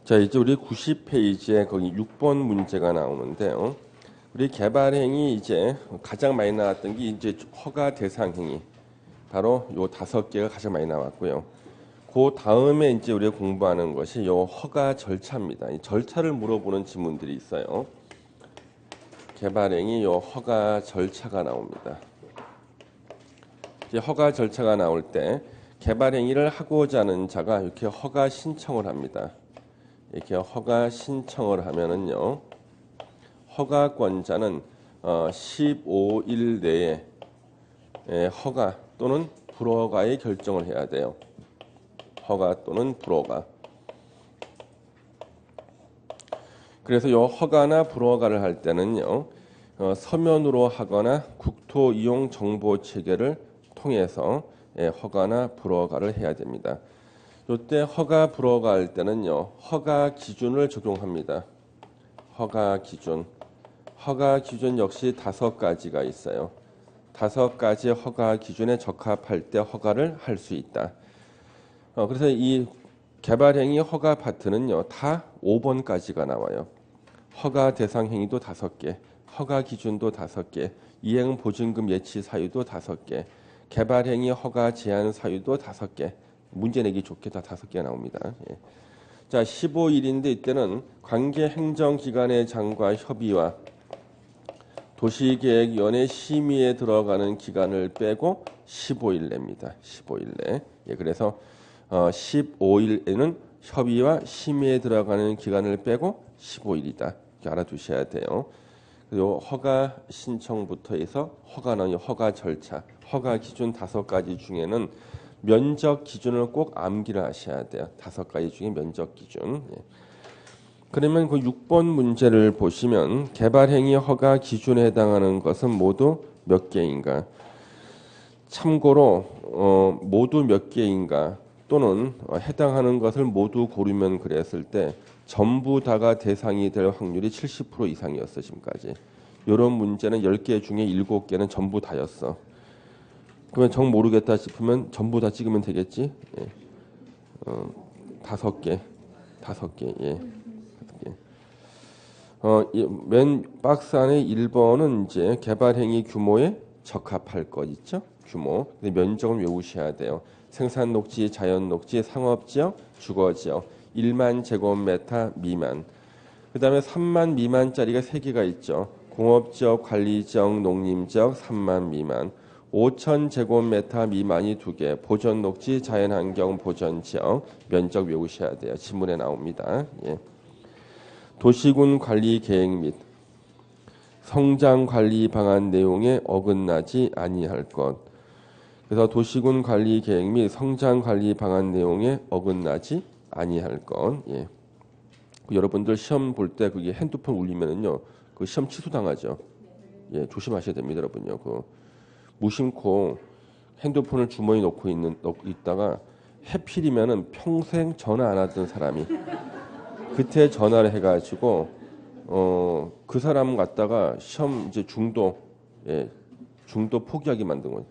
자, 이제 우리 90페이지에 거기 6번 문제가 나오는데요. 우리 개발행위 이제 가장 많이 나왔던 게 이제 허가 대상 행위. 바로 요 5개가 가장 많이 나왔고요. 그 다음에 이제 우리가 공부하는 것이 요 허가 절차입니다. 이 절차를 물어보는 지문들이 있어요. 개발행위 요 허가 절차가 나옵니다. 이제 허가 절차가 나올 때 개발행위를 하고자 하는 자가 이렇게 허가 신청을 합니다. 이렇게 허가 신청을 하면은요, 허가권자는 15일 내에 허가 또는 불허가의 결정을 해야 돼요. 허가 또는 불허가. 그래서 요 허가나 불허가를 할 때는요, 서면으로 하거나 국토 이용 정보 체계를 통해서 허가나 불허가를 해야 됩니다. 이때 허가 불허가 할 때는요, 허가 기준을 적용합니다. 허가 기준 역시 5가지가 있어요. 5가지 허가 기준에 적합할 때 허가를 할 수 있다. 그래서 이 개발행위 허가 파트는요, 다 5번까지가 나와요. 허가 대상 행위도 5개, 허가 기준도 5개, 이행 보증금 예치 사유도 5개, 개발행위 허가 제한 사유도 5개. 문제 내기 좋게 다 5개 나옵니다. 예. 자, 15일인데 이때는 관계 행정기관의 장과 협의와 도시계획위원회 심의에 들어가는 기간을 빼고 15일 내입니다. 15일 내. 예, 그래서 15일에는 협의와 심의에 들어가는 기간을 빼고 15일이다. 이렇게 알아두셔야 돼요. 그리고 허가 신청부터 해서 허가는 허가 절차, 허가 기준 5가지 중에는 면적 기준을 꼭 암기를 하셔야 돼요. 5가지 중에 면적 기준. 예. 그러면 그 6번 문제를 보시면 개발행위 허가 기준에 해당하는 것은 모두 몇 개인가? 참고로 모두 몇 개인가 또는 해당하는 것을 모두 고르면 그랬을 때 전부 다가 대상이 될 확률이 70% 이상이었어 지금까지. 이런 문제는 10개 중에 7개는 전부 다였어. 그러면 정 모르겠다 싶으면 전부 다 찍으면 되겠지. 예. 5개. 예. 5개. 맨 박스 안에 1번은 이제 개발행위 규모에 적합할 것 있죠. 규모. 근데 면적은 외우셔야 돼요. 생산 녹지, 자연 녹지, 상업지역, 주거지역. 1만 제곱미터 미만. 그 다음에 3만 미만짜리가 3개가 있죠. 공업지역, 관리지역, 농림지역 3만 미만. 5천 제곱미터 미만이 2개. 보전 녹지, 자연환경 보전지역. 면적 외우셔야 돼요. 지문에 나옵니다. 예. 도시군 관리 계획 및 성장 관리 방안 내용에 어긋나지 아니할 것. 그래서 도시군 관리 계획 및 성장 관리 방안 내용에 어긋나지 아니할 것. 예. 여러분들 시험 볼 때 그게 핸드폰 울리면은요, 그 시험 취소당하죠. 예, 조심하셔야 됩니다, 여러분요. 그 무심코 핸드폰을 주머니 넣고 있다가 해필이면은 평생 전화 안 하던 사람이 그때 전화를 해가지고 그 사람 갖다가 시험 이제 중도 포기하게 만든 거예요.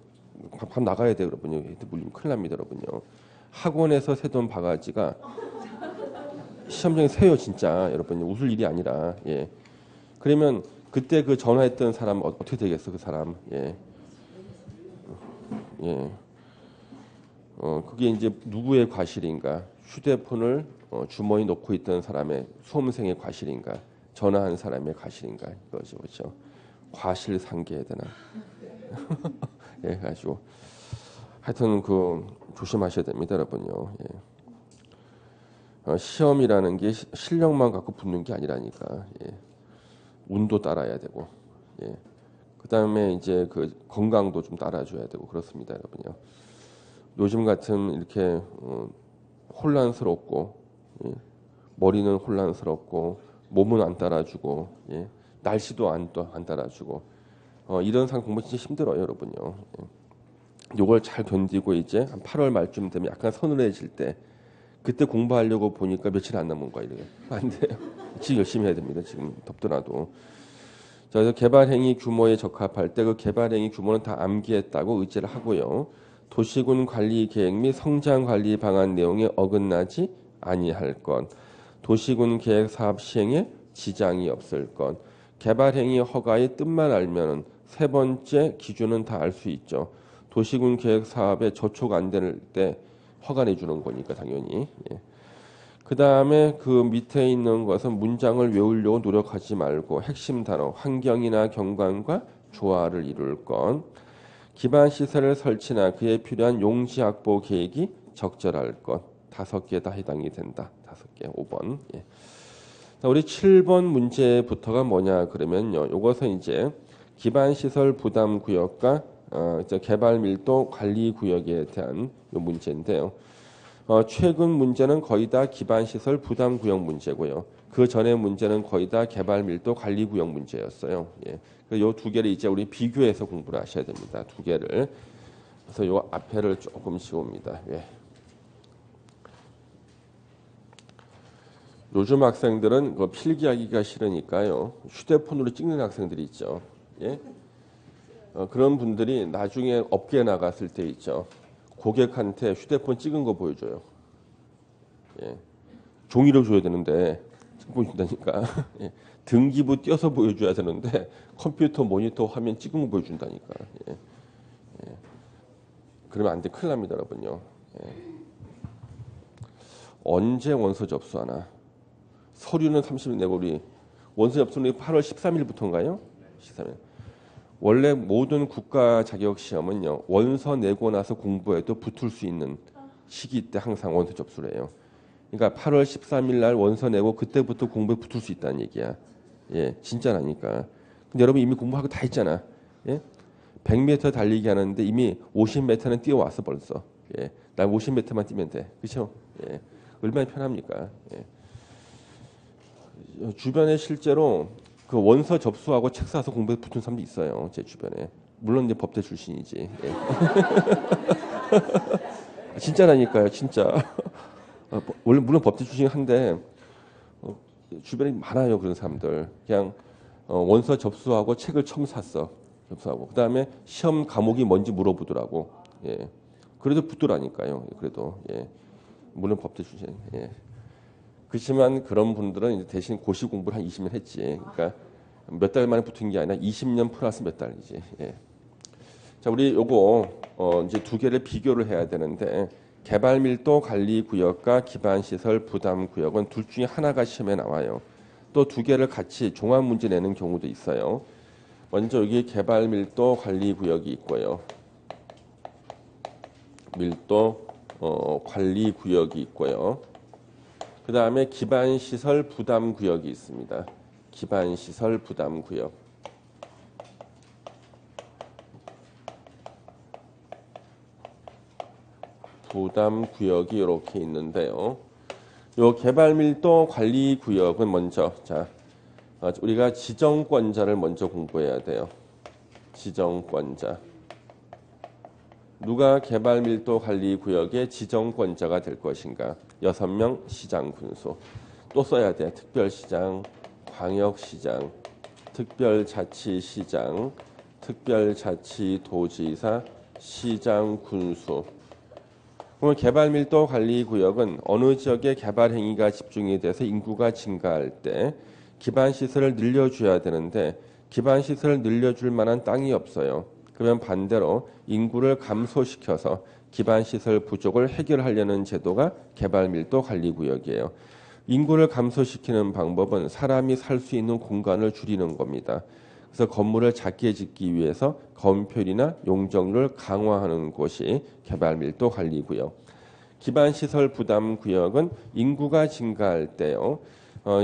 밥 나가야 돼요, 여러분요. 물리면 큰일 납니다, 여러분요. 학원에서 새던 바가지가 시험장에 새요, 진짜, 여러분. 웃을 일이 아니라. 예. 그러면 그때 그 전화했던 사람 어떻게 되겠어, 그 사람. 예. 예. 그게 이제 누구의 과실인가? 휴대폰을 주머니 놓고 있던 사람의 수험생의 과실인가? 전화한 사람의 과실인가? 이거죠, 그렇죠? 과실상계해야 되나? 예, 가지고 하여튼 그 조심하셔야 됩니다, 여러분요. 예. 시험이라는 게 실력만 갖고 붙는 게 아니라니까. 예. 운도 따라야 되고, 예. 그 다음에 이제 그 건강도 좀 따라줘야 되고 그렇습니다, 여러분요. 요즘 같은 이렇게 혼란스럽고, 예. 머리는 혼란스럽고, 몸은 안 따라주고, 예. 날씨도 안 따라주고, 이런 상황 공부 진짜 힘들어요, 여러분요. 예. 요걸 잘 견디고 이제 한 8월 말쯤 되면 약간 서늘해질 때 그때 공부하려고 보니까 며칠 안 남은 거야, 이게. 안 돼요. 지금 열심히 해야 됩니다, 지금 덥더라도. 자, 그래서 개발행위 규모에 적합할 때 그 개발행위 규모는 다 암기했다고 의지를 하고요. 도시군 관리 계획 및 성장 관리 방안 내용에 어긋나지 아니할 것. 도시군 계획 사업 시행에 지장이 없을 것. 개발행위 허가의 뜻만 알면은 세 번째 기준은 다 알 수 있죠. 도시군 계획 사업에 저촉 안 될 때 허가 내주는 거니까 당연히. 예. 그 다음에 그 밑에 있는 것은 문장을 외우려고 노력하지 말고 핵심 단어 환경이나 경관과 조화를 이룰 것. 기반 시설을 설치나 그에 필요한 용지 확보 계획이 적절할 것. 5개 다 해당이 된다. 5개. 5번. 예. 자, 우리 7번 문제부터가 뭐냐 그러면요. 이것은 이제 기반 시설 부담 구역과 이제 개발 밀도 관리 구역에 대한 요 문제인데요. 최근 문제는 거의 다 기반 시설 부담 구역 문제고요. 그 전에 문제는 거의 다 개발 밀도 관리 구역 문제였어요. 예. 요 두 개를 이제 우리 비교해서 공부를 하셔야 됩니다. 두 개를. 그래서 요 앞에를 조금 지웁니다. 예. 요즘 학생들은 그 필기하기가 싫으니까요. 휴대폰으로 찍는 학생들이 있죠. 예? 그런 분들이 나중에 업계에 나갔을 때 있죠. 고객한테 휴대폰 찍은 거 보여줘요. 예. 종이로 줘야 되는데 보여준다니까. 예. 등기부 띄어서 보여줘야 되는데 컴퓨터 모니터 화면 찍은 거 보여준다니까. 예. 예. 그러면 안 돼. 큰일 납니다, 여러분요. 예. 언제 원서 접수하나? 서류는 30일 내고 우리 원서 접수는 8월 13일부터인가요? 13일. 원래 모든 국가 자격 시험은요. 원서 내고 나서 공부해도 붙을 수 있는 시기 때 항상 원서 접수를 해요. 그러니까 8월 13일 날 원서 내고 그때부터 공부에 붙을 수 있다는 얘기야. 예, 진짜라니까. 근데 여러분 이미 공부하고 다 했잖아. 예? 100m 달리기 하는데 이미 50m는 뛰어왔어 벌써. 예. 난 50m만 뛰면 돼. 그렇죠? 예. 얼마나 편합니까? 예. 주변에 실제로 그 원서 접수하고 책 사서 공부에 붙은 사람도 있어요. 제 주변에. 물론 이제 법대 출신이지. 예. 진짜라니까요, 진짜. 원래 물론 법대 출신이 한데 주변에 많아요 그런 사람들. 그냥 원서 접수하고 책을 처음 샀어. 접수하고 그다음에 시험 과목이 뭔지 물어보더라고. 예. 그래도 붙더라니까요. 그래도 예. 물론 법대 출신. 예. 그렇지만 그런 분들은 이제 대신 고시 공부를 한 20년 했지. 그러니까 몇 달 만에 붙은 게 아니라 20년 플러스 몇 달이지. 예. 자, 우리 요거 이제 두 개를 비교를 해야 되는데 개발 밀도 관리 구역과 기반 시설 부담 구역은 둘 중에 하나가 시험에 나와요. 또 두 개를 같이 종합 문제 내는 경우도 있어요. 먼저 여기 개발 밀도 관리 구역이 있고요. 밀도 관리 구역이 있고요. 그 다음에 기반 시설 부담 구역이 있습니다. 기반 시설 부담 구역. 부담 구역이 이렇게 있는데요. 요 개발 밀도 관리 구역은 먼저 자 우리가 지정권자를 먼저 공부해야 돼요. 지정권자. 누가 개발 밀도 관리 구역의 지정권자가 될 것인가? 6명 시장 군수. 또 써야 돼. 특별시장, 광역시장, 특별자치시장, 특별자치도지사, 시장 군수. 그러면 개발 밀도 관리 구역은 어느 지역의 개발 행위가 집중이 돼서 인구가 증가할 때 기반 시설을 늘려줘야 되는데 기반 시설을 늘려줄 만한 땅이 없어요. 그러면 반대로 인구를 감소시켜서 기반 시설 부족을 해결하려는 제도가 개발 밀도 관리 구역이에요. 인구를 감소시키는 방법은 사람이 살 수 있는 공간을 줄이는 겁니다. 그래서 건물을 작게 짓기 위해서 건폐율이나 용적률을 강화하는 곳이 개발 밀도 관리 구역. 기반 시설 부담 구역은 인구가 증가할 때요.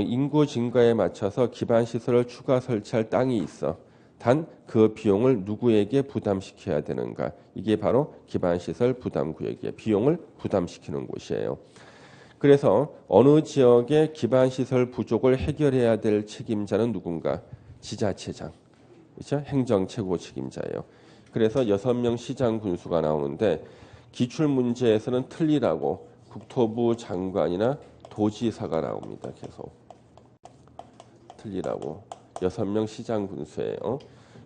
인구 증가에 맞춰서 기반 시설을 추가 설치할 땅이 있어. 단 그 비용을 누구에게 부담시켜야 되는가? 이게 바로 기반 시설 부담 구역이에요. 비용을 부담시키는 곳이에요. 그래서 어느 지역의 기반 시설 부족을 해결해야 될 책임자는 누군가? 지자체장. 그렇죠? 행정 최고 책임자예요. 그래서 6명 시장 군수가 나오는데 기출 문제에서는 틀리라고 국토부 장관이나 도지사가 나옵니다. 계속. 틀리라고. 6명 시장 군수예요.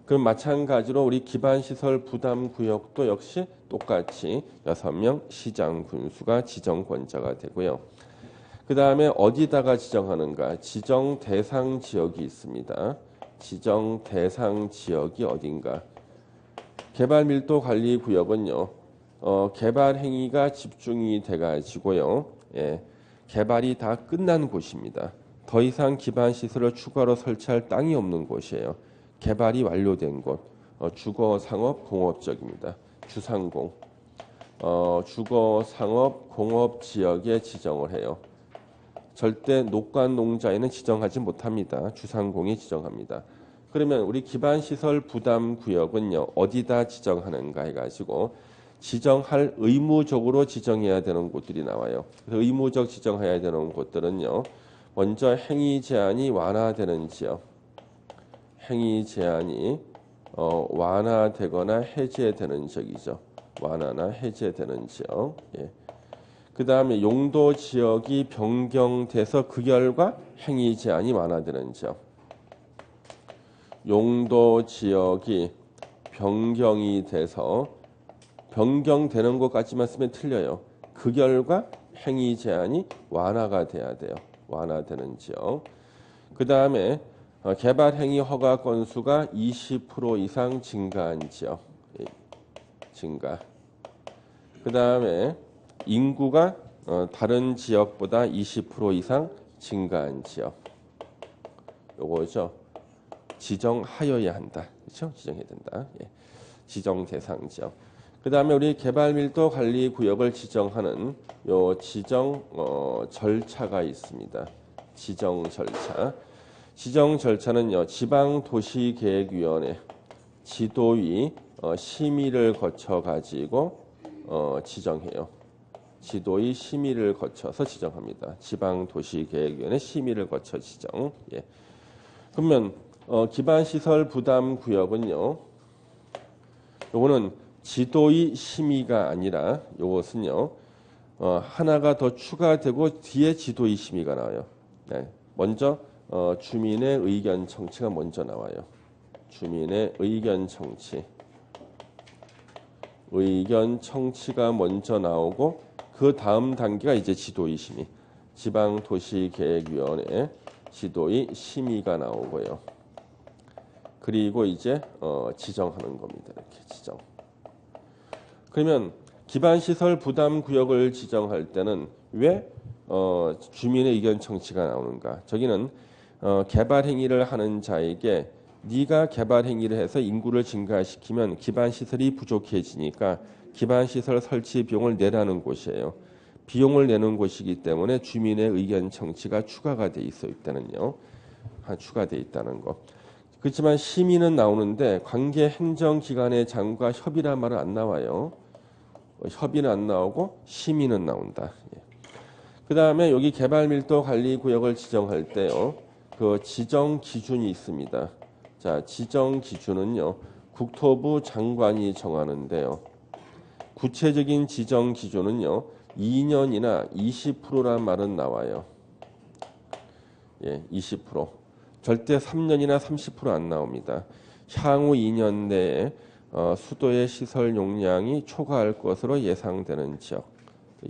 그럼 마찬가지로 우리 기반시설 부담구역도 역시 똑같이 6명 시장 군수가 지정권자가 되고요. 그 다음에 어디다가 지정하는가? 지정 대상 지역이 있습니다. 지정 대상 지역이 어딘가? 개발 밀도 관리 구역은요. 개발 행위가 집중이 돼가지고요. 예, 개발이 다 끝난 곳입니다. 더 이상 기반 시설을 추가로 설치할 땅이 없는 곳이에요. 개발이 완료된 곳. 주거 상업 공업 지역입니다. 주상공. 주거 상업 공업 지역에 지정을 해요. 절대 녹관 농자에는 지정하지 못합니다. 주상공에 지정합니다. 그러면 우리 기반시설 부담구역은요. 어디다 지정하는가 해가지고 지정할 의무적으로 지정해야 되는 곳들이 나와요. 그래서 의무적 지정해야 되는 곳들은요. 먼저 행위 제한이 완화되는 지역. 행위 제한이 완화되거나 해제되는 지역이죠. 완화나 해제되는 지역. 예. 그 다음에 용도 지역이 변경돼서 그 결과 행위 제한이 완화되는 지역. 용도 지역이 변경이 돼서 변경되는 것까지만 쓰면 틀려요. 그 결과 행위 제한이 완화가 돼야 돼요. 완화되는 지역. 그 다음에 개발 행위 허가 건수가 20% 이상 증가한 지역. 증가. 그 다음에 인구가 다른 지역보다 20% 이상 증가한 지역. 요거죠. 지정하여야 한다. 그렇죠? 지정해야 된다. 예. 지정 대상 지역. 그 다음에 우리 개발 밀도 관리 구역을 지정하는 요 지정 절차가 있습니다. 지정 절차. 지정 절차는요. 지방도시계획위원회 지도위 심의를 거쳐 가지고 지정해요. 지도위 심의를 거쳐서 지정합니다. 지방도시계획위원회 심의를 거쳐 지정. 예. 그러면 기반시설 부담구역은요. 요거는 지도위 심의가 아니라 요것은요. 하나가 더 추가되고 뒤에 지도위 심의가 나와요. 네. 먼저 주민의 의견 청취가 먼저 나와요. 주민의 의견 청취. 의견 청취가 먼저 나오고 그 다음 단계가 이제 지도위 심의. 지방도시계획위원회 지도위 심의가 나오고요. 그리고 이제 지정하는 겁니다. 이렇게 지정. 그러면 기반시설 부담구역을 지정할 때는 왜 주민의 의견 청취가 나오는가? 저기는 개발 행위를 하는 자에게 네가 개발 행위를 해서 인구를 증가시키면 기반시설이 부족해지니까 기반시설 설치 비용을 내라는 곳이에요. 비용을 내는 곳이기 때문에 주민의 의견 청취가 추가가 돼 있어 있다는요. 추가돼 있다는 거. 그렇지만 심의는 나오는데 관계 행정기관의 장과 협의란 말은 안 나와요. 협의는 안 나오고 심의는 나온다. 예. 그 다음에 여기 개발밀도 관리구역을 지정할 때요. 그 지정 기준이 있습니다. 자, 지정 기준은요. 국토부 장관이 정하는데요. 구체적인 지정 기준은요. 2년이나 20%란 말은 나와요. 예, 20%. 절대 3년이나 30% 안 나옵니다. 향후 2년 내에 수도의 시설 용량이 초과할 것으로 예상되는 지역.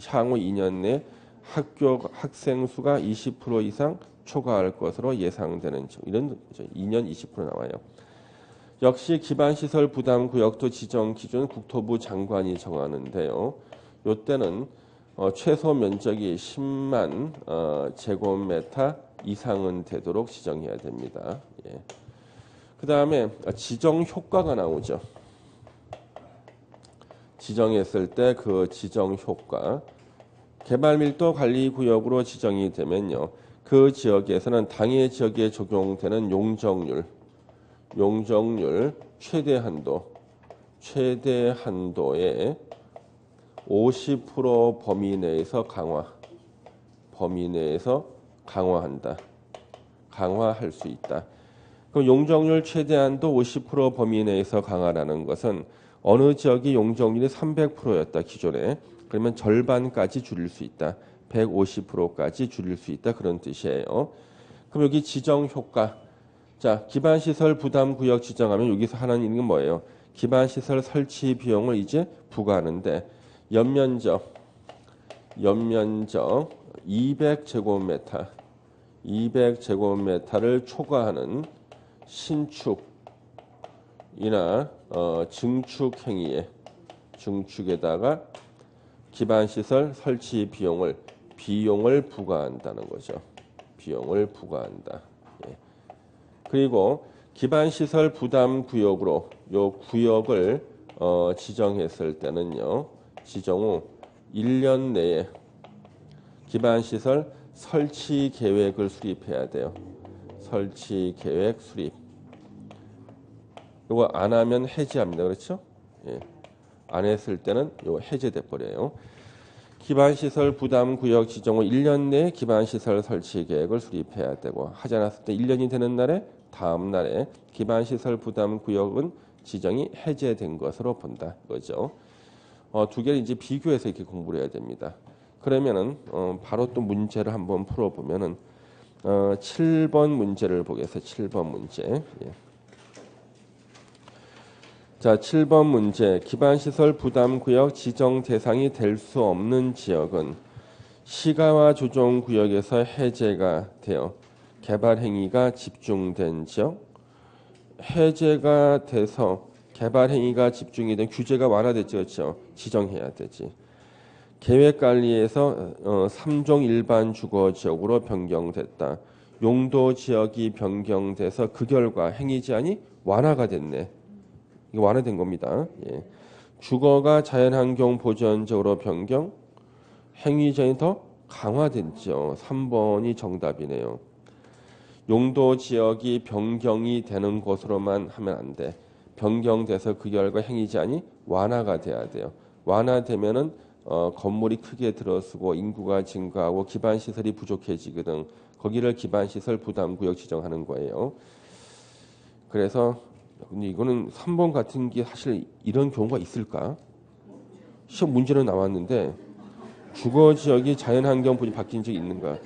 향후 2년 내에 학생 수가 20% 이상 초과할 것으로 예상되는 지역. 이런 2년 20% 나와요. 역시 기반시설 부담구역도 지정 기준 국토부 장관이 정하는데요. 이때는 최소 면적이 10만 제곱미터 이상은 되도록 지정해야 됩니다. 예. 그 다음에 지정 효과가 나오죠. 지정했을 때 그 지정 효과. 개발밀도 관리구역으로 지정이 되면요. 그 지역에서는 당해 지역에 적용되는 용적률 최대 한도의 50% 범위 내에서 강화한다. 강화할 수 있다. 그럼 용적률 최대한도 50% 범위 내에서 강화라는 것은 어느 지역이 용적률이 300%였다 기존에. 그러면 절반까지 줄일 수 있다. 150%까지 줄일 수 있다. 그런 뜻이에요. 그럼 여기 지정 효과. 자, 기반시설 부담구역 지정하면 여기서 하나는 있는 건 뭐예요? 기반시설 설치 비용을 이제 부과하는데 연면적 200제곱미터, 200제곱미터를 초과하는 신축이나 증축 행위에 증축에다가 기반시설 설치 비용을 부과한다는 거죠. 비용을 부과한다. 예. 그리고 기반시설 부담 구역으로 요 구역을 지정했을 때는요. 지정 후 1년 내에 기반시설 설치 계획을 수립해야 돼요. 설치 계획 수립. 이거 안 하면 해지합니다. 그렇죠? 예. 안 했을 때는 이거 해제돼 버려요. 기반시설 부담구역 지정 후 1년 내에 기반시설 설치 계획을 수립해야 되고 하지 않았을 때 1년이 되는 날에 다음 날에 기반시설 부담구역은 지정이 해제된 것으로 본다. 그죠? 두 개를 이제 비교해서 이렇게 공부를 해야 됩니다. 그러면은 바로 또 문제를 한번 풀어보면은 7번 문제를 보겠습니다. 7번 문제. 예. 자, 7번 문제. 기반시설 부담구역 지정 대상이 될 수 없는 지역은 시가와 조정구역에서 해제가 되어 개발행위가 집중된 지역, 해제가 돼서 개발행위가 집중이 된 규제가 완화됐죠. 그렇죠? 지정해야 되지. 계획관리에서 3종 일반 주거지역으로 변경됐다. 용도지역이 변경돼서 그 결과 행위제한이 완화가 됐네. 이거 완화된 겁니다. 예. 주거가 자연환경 보전지역으로 변경, 행위제한이 더 강화됐죠. 3번이 정답이네요. 용도지역이 변경이 되는 곳으로만 하면 안 돼. 변경돼서 그 결과 행위제한이 완화가 돼야 돼요. 완화되면은 건물이 크게 들어서고 인구가 증가하고 기반시설이 부족해지거든. 거기를 기반시설 부담구역 지정하는 거예요. 그래서 근데 이거는 3번 같은 게 사실 이런 경우가 있을까? 시험 문제는 나왔는데 주거지역이 자연환경 분이 바뀐 적이 있는가?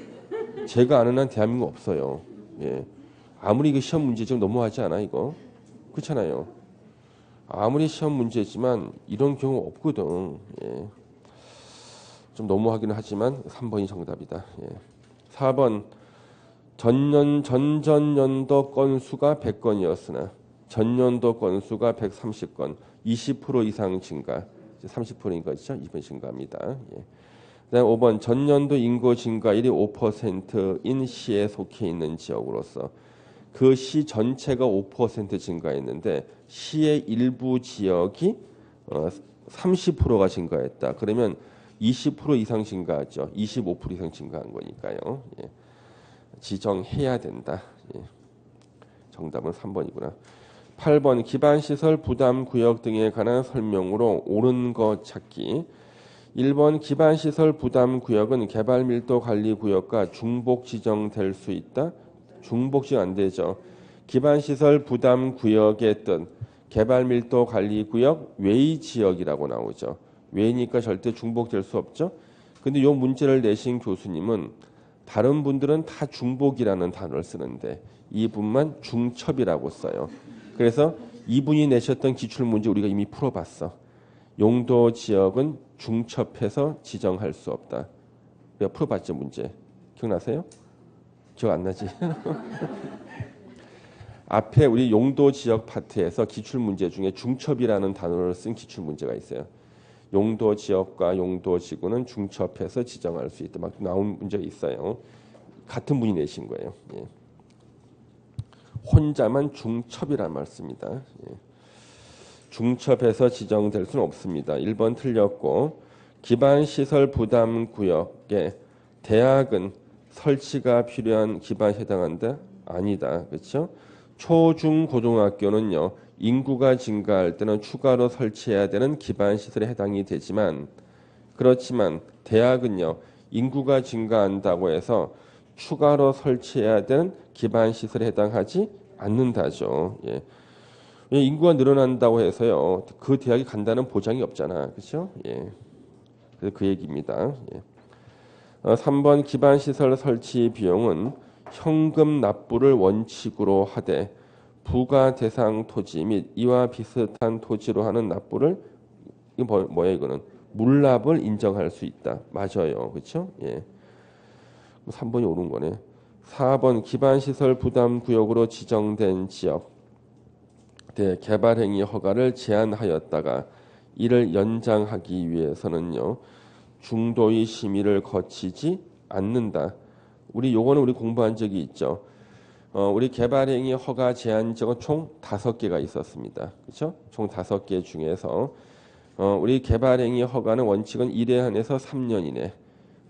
제가 아는 한 대한민국 없어요. 예. 아무리 이거 시험 문제지만 너무하지 않아 이거? 그렇잖아요. 아무리 시험 문제지만 이런 경우 없거든. 예. 좀 너무하기는 하지만 3번이 정답이다. 예. 4번 전전년도 건수가 100건이었으나 전년도 건수가 130건, 20% 이상 증가, 30%인 거죠. 2번 증가합니다. 예. 그다음 5번 전년도 인구 증가율이 5%인 시에 속해 있는 지역으로서 그 시 전체가 5% 증가했는데 시의 일부 지역이 30%가 증가했다. 그러면 20% 이상 증가하죠. 25% 이상 증가한 거니까요. 예. 지정해야 된다. 예. 정답은 3번이구나. 8번 기반시설 부담구역 등에 관한 설명으로 옳은 것 찾기. 1번 기반시설 부담구역은 개발밀도관리구역과 중복 지정될 수 있다. 중복 지정 안 되죠. 기반시설 부담구역의 뜻 개발밀도관리구역 외의 지역이라고 나오죠. 외니까 절대 중복될 수 없죠. 근데 이 문제를 내신 교수님은 다른 분들은 다 중복이라는 단어를 쓰는데 이분만 중첩이라고 써요. 그래서 이분이 내셨던 기출문제 우리가 이미 풀어봤어. 용도 지역은 중첩해서 지정할 수 없다. 우리가 풀어봤죠 문제. 기억나세요? 기억 안 나지? 앞에 우리 용도 지역 파트에서 기출문제 중에 중첩이라는 단어를 쓴 기출문제가 있어요. 용도 지역과 용도 지구는 중첩해서 지정할 수 있다. 막 나온 문제가 있어요. 같은 분이 내신 거예요. 예. 혼자만 중첩이란 말 씁니다. 예. 중첩해서 지정될 수는 없습니다. 1번 틀렸고 기반시설 부담구역에 대학은 설치가 필요한 기반에 해당한다? 아니다. 그렇죠? 초중고등학교는요. 인구가 증가할 때는 추가로 설치해야 되는 기반시설에 해당이 되지만 그렇지만 대학은요. 인구가 증가한다고 해서 추가로 설치해야 되는 기반시설에 해당하지 않는다죠. 예. 인구가 늘어난다고 해서요. 그 대학이 간다는 보장이 없잖아. 그렇죠? 예. 그래서 그 얘기입니다. 예. 3번 기반시설 설치 비용은 현금 납부를 원칙으로 하되 부가 대상 토지 및 이와 비슷한 토지로 하는 납부를 이거 뭐야 이거는 물납을 인정할 수 있다. 맞아요. 그렇죠? 예. 3번이 옳은 거네. 4번 기반시설 부담구역으로 지정된 지역 대 개발행위 허가를 제한하였다가 이를 연장하기 위해서는요. 중도의 심의를 거치지 않는다. 요거는 우리 공부한 적이 있죠. 우리 개발행위 허가 제한 지역은 총 5개가 있었습니다. 그렇죠? 총 5개 중에서 우리 개발행위 허가는 원칙은 1회 한해서 3년 이내,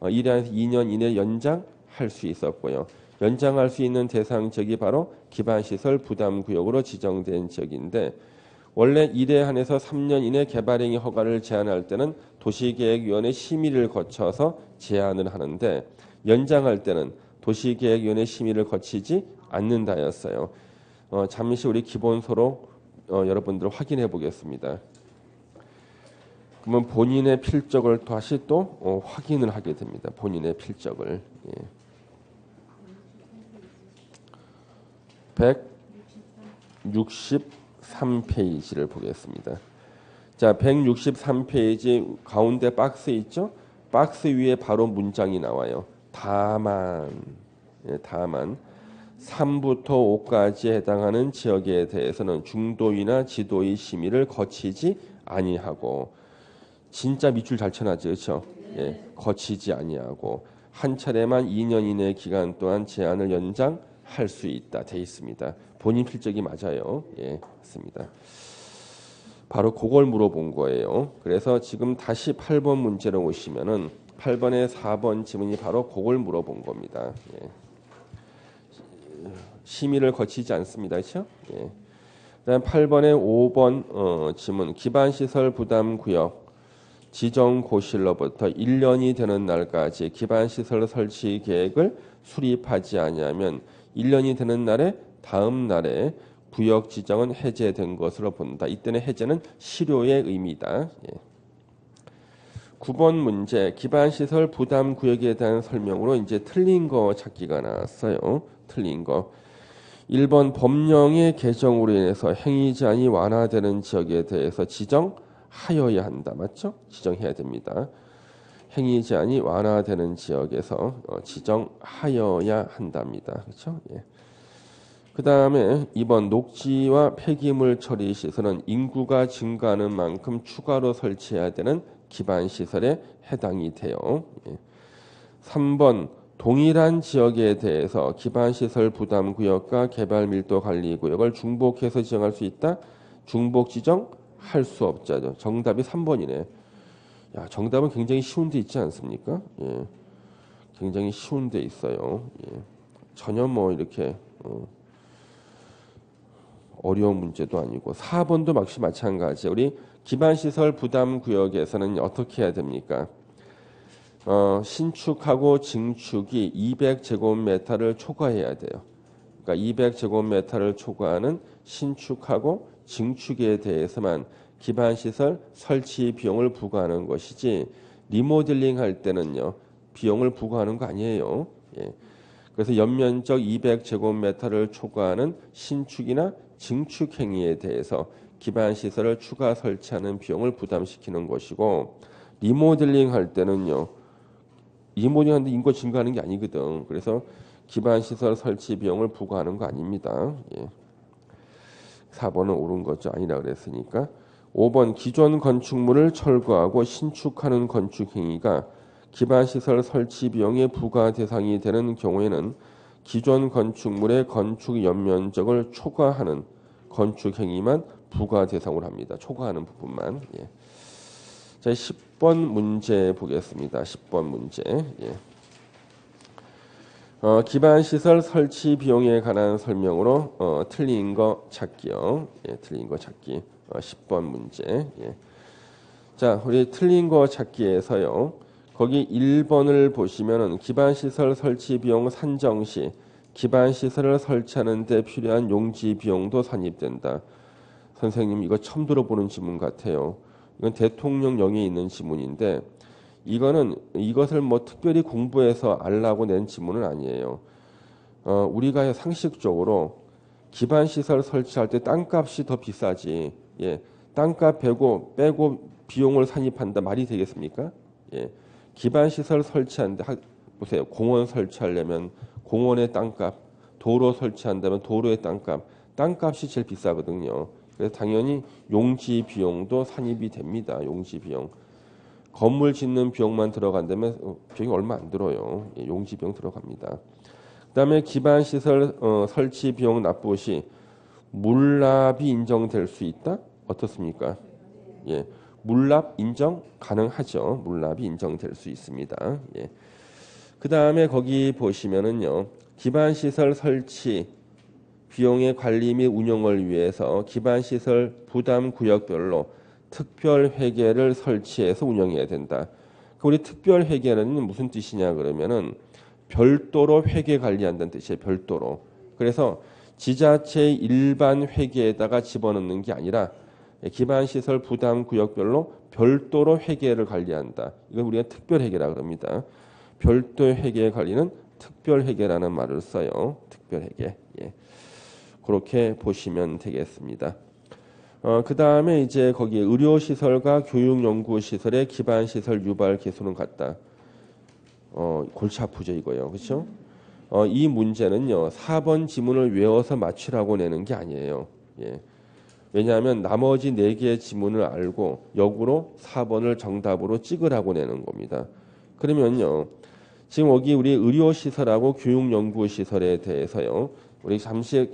1회 한해서 2년 이내 연장할 수 있었고요. 연장할 수 있는 대상 지역이 바로 기반시설 부담구역으로 지정된 지역인데 원래 1회 한해서 3년 이내 개발행위 허가를 제한할 때는 도시계획위원회 심의를 거쳐서 제한을 하는데 연장할 때는 도시계획위원회 심의를 거치지 않는다였어요. 잠시 우리 기본서로 여러분들 확인해 보겠습니다. 그러면 본인의 필적을 다시 또 확인을 하게 됩니다. 본인의 필적을. 예. 163페이지를 보겠습니다. 자, 163페이지 가운데 박스 있죠? 박스 위에 바로 문장이 나와요. 다만, 예, 다만 3부터 5까지에 해당하는 지역에 대해서는 중도위나 지도위 심의를 거치지 아니하고 진짜 밑줄 잘 쳐놨죠, 그렇죠? 예, 거치지 아니하고 한 차례만 2년 이내 기간 동안 제한을 연장할 수 있다 돼 있습니다. 본인 필적이 맞아요. 예, 맞습니다. 바로 그걸 물어본 거예요. 그래서 지금 다시 8번 문제로 오시면은 8번에 4번 지문이 바로 그걸 물어본 겁니다. 예. 심의를 거치지 않습니다. 그렇죠? 예. 그다음 8번에 5번 지문 기반시설 부담구역 지정고시로부터 1년이 되는 날까지 기반시설 설치 계획을 수립하지 아니하면 1년이 되는 날에 다음 날에 구역 지정은 해제된 것으로 본다. 이때는 해제는 실효의 의미다. 예. 9번 문제 기반시설 부담구역에 대한 설명으로 이제 틀린 거 찾기가 나왔어요. 틀린 거. 1번 법령의 개정으로 인해서 행위 제한이 완화되는 지역에 대해서 지정하여야 한다. 맞죠? 지정해야 됩니다. 행위 제한이 완화되는 지역에서 지정하여야 한답니다. 그렇죠? 예. 그 다음에 2번 녹지와 폐기물 처리 시설은 인구가 증가하는 만큼 추가로 설치해야 되는 기반시설에 해당이 돼요. 예. 3번 동일한 지역에 대해서 기반시설 부담구역과 개발밀도관리구역을 중복해서 지정할 수 있다. 중복 지정할 수 없자죠. 정답이 3번이네. 야, 정답은 굉장히 쉬운 데 있지 않습니까? 예. 굉장히 쉬운 데 있어요. 예. 전혀 뭐 이렇게 어려운 문제도 아니고 4번도 역시 마찬가지. 우리 기반시설 부담구역에서는 어떻게 해야 됩니까? 신축하고 증축이 200제곱미터를 초과해야 돼요. 그러니까 200제곱미터를 초과하는 신축하고 증축에 대해서만 기반시설 설치 비용을 부과하는 것이지 리모델링 할 때는요. 비용을 부과하는 거 아니에요. 예. 그래서 연면적 200제곱미터를 초과하는 신축이나 증축 행위에 대해서 기반시설을 추가 설치하는 비용을 부담시키는 것이고 리모델링 할 때는요. 리모델링 하는데 인구가 증가하는 게 아니거든. 그래서 기반시설 설치 비용을 부과하는 거 아닙니다. 예. 4번은 옳은 거죠. 아니라 그랬으니까. 5번 기존 건축물을 철거하고 신축하는 건축 행위가 기반시설 설치 비용의 부과 대상이 되는 경우에는 기존 건축물의 건축 연면적을 초과하는 건축 행위만 부과 대상으로 합니다. 초과하는 부분만. 예. 자, 10번 문제 보겠습니다. 10번 문제. 예. 기반시설 설치 비용에 관한 설명으로 틀린 거 찾기요. 예, 틀린 거 찾기. 10번 문제. 예. 자, 우리 틀린 거 찾기에서요. 거기 1번을 보시면은 기반시설 설치 비용 산정 시 기반시설을 설치하는 데 필요한 용지 비용도 산입된다. 선생님 이거 처음 들어보는 지문 같아요. 이건 대통령령에 있는 지문인데 이거는 이것을 뭐 특별히 공부해서 알라고 낸 지문은 아니에요. 우리가 상식적으로 기반시설 설치할 때 땅값이 더 비싸지. 예, 땅값 빼고 비용을 산입한다 말이 되겠습니까? 예, 기반시설 설치하는데 보세요. 공원 설치하려면 공원의 땅값, 도로 설치한다면 도로의 땅값, 땅값이 제일 비싸거든요. 그래서 당연히 용지 비용도 산입이 됩니다. 용지 비용. 건물 짓는 비용만 들어간다면 비용이 얼마 안 들어요. 예, 용지 비용 들어갑니다. 그다음에 기반 시설 설치 비용 납부 시 물납이 인정될 수 있다? 어떻습니까? 예, 물납 인정 가능하죠. 물납이 인정될 수 있습니다. 예. 그다음에 거기 보시면은요. 기반 시설 설치 비용의 관리 및 운영을 위해서 기반 시설 부담 구역별로 특별 회계를 설치해서 운영해야 된다. 우리 특별 회계는 무슨 뜻이냐 그러면은 별도로 회계 관리한다는 뜻이에요. 별도로. 그래서 지자체의 일반 회계에다가 집어넣는 게 아니라 기반 시설 부담 구역별로 별도로 회계를 관리한다. 이걸 우리가 특별 회계라 그럽니다. 별도 회계 관리는 특별 회계라는 말을 써요. 특별 회계. 예. 그렇게 보시면 되겠습니다. 그 다음에 이제 거기 의료시설과 교육연구시설의 기반시설 유발 개수는 같다. 골치 아프죠 이거요. 그렇죠? 이 문제는요. 4번 지문을 외워서 맞추라고 내는 게 아니에요. 예. 왜냐하면 나머지 4개의 지문을 알고 역으로 4번을 정답으로 찍으라고 내는 겁니다. 그러면요. 지금 여기 우리 의료시설하고 교육연구시설에 대해서요. 우리 잠시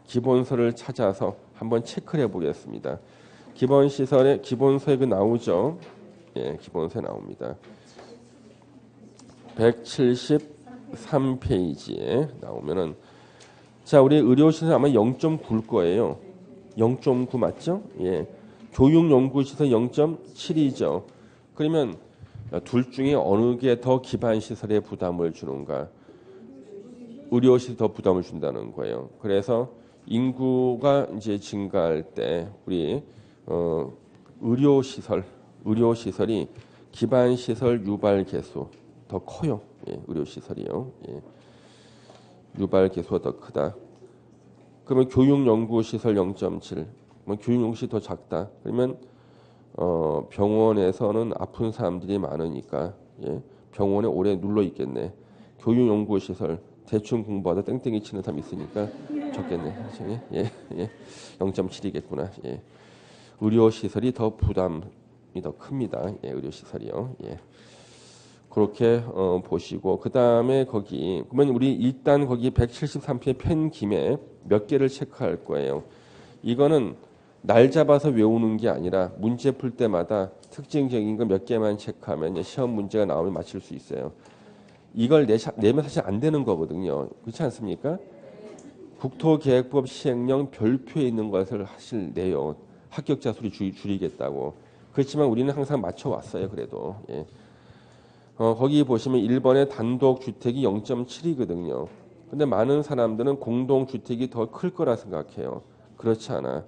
기본서를 찾아서 한번 체크를 해보겠습니다. 기본시설에 기본서에 나오죠. 예, 기본서에 나옵니다. 173페이지에 나오면은 자, 우리 의료시설 아마 0.9일 거예요. 0.9 맞죠? 예. 교육연구시설 0.7이죠. 그러면 둘 중에 어느 게 더 기반시설에 부담을 주는가? 의료시설 더 부담을 준다는 거예요. 그래서 인구가 이제 증가할 때 우리 의료시설이 기반시설 유발 개수 더 커요. 예, 의료시설이요. 예. 유발 개수가 더 크다. 그러면 교육연구시설 0.7, 교육연구시설이 더 작다. 그러면 병원에서는 아픈 사람들이 많으니까 예, 병원에 오래 눌러 있겠네. 교육연구시설 대충 공부하다 땡땡이 치는 사람 있으니까 적겠네. 예, 예, 0.7이겠구나. 예. 의료시설이 더 부담이 더 큽니다. 예, 의료시설이요. 예. 그렇게 보시고 그 다음에 거기 그러면 우리 일단 거기 173페이지 편 김에 몇 개를 체크할 거예요. 이거는 날 잡아서 외우는 게 아니라 문제 풀 때마다 특징적인 거 몇 개만 체크하면 시험 문제가 나오면 맞출 수 있어요. 이걸 내면 사실 안 되는 거거든요. 그렇지 않습니까? 국토계획법 시행령 별표에 있는 것을 사실 내요. 합격자 수를 줄이겠다고. 그렇지만 우리는 항상 맞춰왔어요. 그래도. 예. 거기 보시면 1번에 단독주택이 0.7이거든요. 근데 많은 사람들은 공동주택이 더 클 거라 생각해요. 그렇지 않아.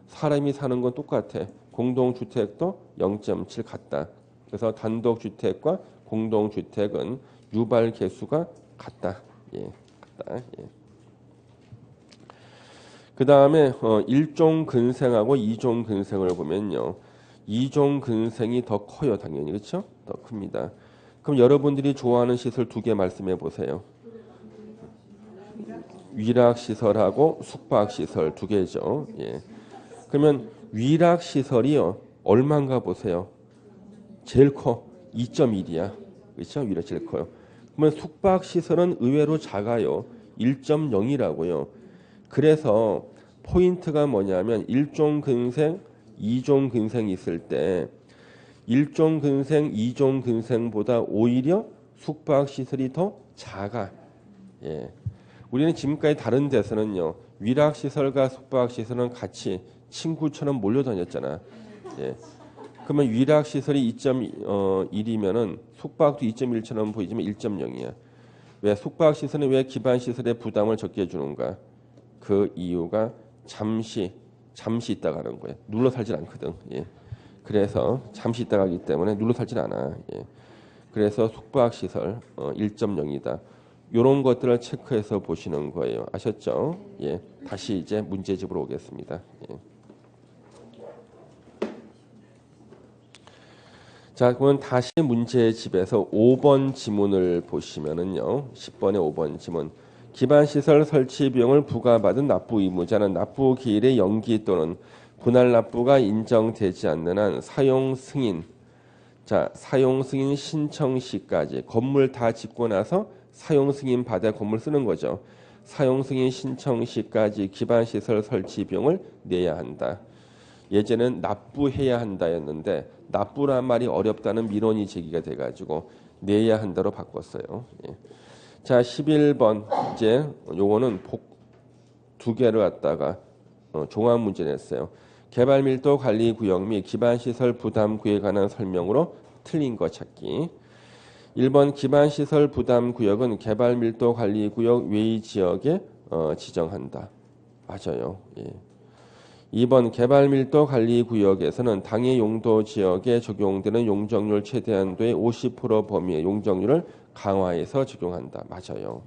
사람이 사는 건 똑같아. 공동주택도 0.7 같다. 그래서 단독주택과 공동주택은 유발 개수가 같다. 예, 같다. 예. 그 다음에 1종 근생하고 2종 근생을 보면요. 2종 근생이 더 커요. 당연히. 그렇죠? 더 큽니다. 그럼 여러분들이 좋아하는 시설 2개 말씀해 보세요. 위락시설하고 숙박시설 2개죠. 예. 그러면 위락시설이요. 얼마인가 보세요. 제일 커. 2.1이야. 그렇죠? 위락 제일 커요. 그러면 숙박시설은 의외로 작아요. 1.0이라고요. 그래서 포인트가 뭐냐면 1종 근생, 2종 근생이 있을 때 1종 근생, 2종 근생보다 오히려 숙박시설이 더 작아. 예. 우리는 지금까지 다른 데서는요. 위락시설과 숙박시설은 같이 친구처럼 몰려다녔잖아. 예. 그러면 위락시설이 2.1이면은 숙박도 2.1처럼 보이지만 1.0이야. 왜 숙박시설은 왜 기반시설의 부담을 적게 해주는가? 그 이유가 잠시 있다 가는 거야. 눌러 살질 않거든. 예. 그래서 잠시 있다 가기 때문에 눌러 살질 않아. 예. 그래서 숙박시설 1.0이다. 이런 것들을 체크해서 보시는 거예요. 아셨죠? 예. 다시 이제 문제집으로 오겠습니다. 예. 자, 그러면 다시 문제 집에서 5번 지문을 보시면은요. 10번의 5번 지문. 기반시설 설치 비용을 부과받은 납부 의무자는 납부 기일의 연기 또는 분할 납부가 인정되지 않는 한 사용 승인, 자, 사용 승인 신청 시까지 건물 다 짓고 나서 사용 승인 받아 건물 쓰는 거죠. 사용 승인 신청 시까지 기반시설 설치 비용을 내야 한다. 예전엔 납부해야 한다였는데 납부란 말이 어렵다는 민원이 제기가 돼가지고 내야 한다로 바꿨어요. 예. 자, 11번 이제 요거는 두 개를 갖다가 종합 문제 냈어요. 개발 밀도 관리 구역 및 기반 시설 부담 구역에 관한 설명으로 틀린 거 찾기. 1번 기반 시설 부담 구역은 개발 밀도 관리 구역 외의 지역에 지정한다. 맞아요. 예. 2번 개발 밀도 관리 구역에서는 당해 용도 지역에 적용되는 용적률 최대한도의 50% 범위의 용적률을 강화해서 적용한다. 맞아요.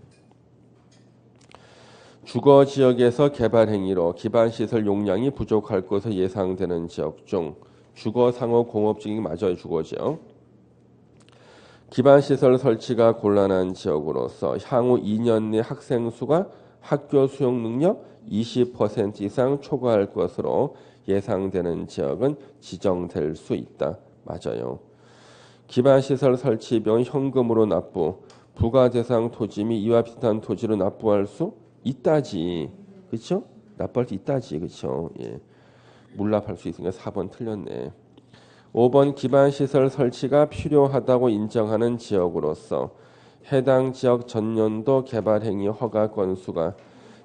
주거 지역에서 개발 행위로 기반 시설 용량이 부족할 것으로 예상되는 지역 중 주거 상호 공업 지역이 맞아요. 주거 지역. 기반 시설 설치가 곤란한 지역으로서 향후 2년 내 학생 수가 학교 수용 능력 20% 이상 초과할 것으로 예상되는 지역은 지정될 수 있다. 맞아요. 기반시설 설치 비용은 현금으로 납부, 부과 대상 토지 및 이와 비슷한 토지로 납부할 수 있다지. 그렇죠? 납부할 수 있다지. 그렇죠? 예. 물납할 수 있으니까 4번 틀렸네. 5번 기반시설 설치가 필요하다고 인정하는 지역으로서 해당 지역 전년도 개발 행위 허가 건수가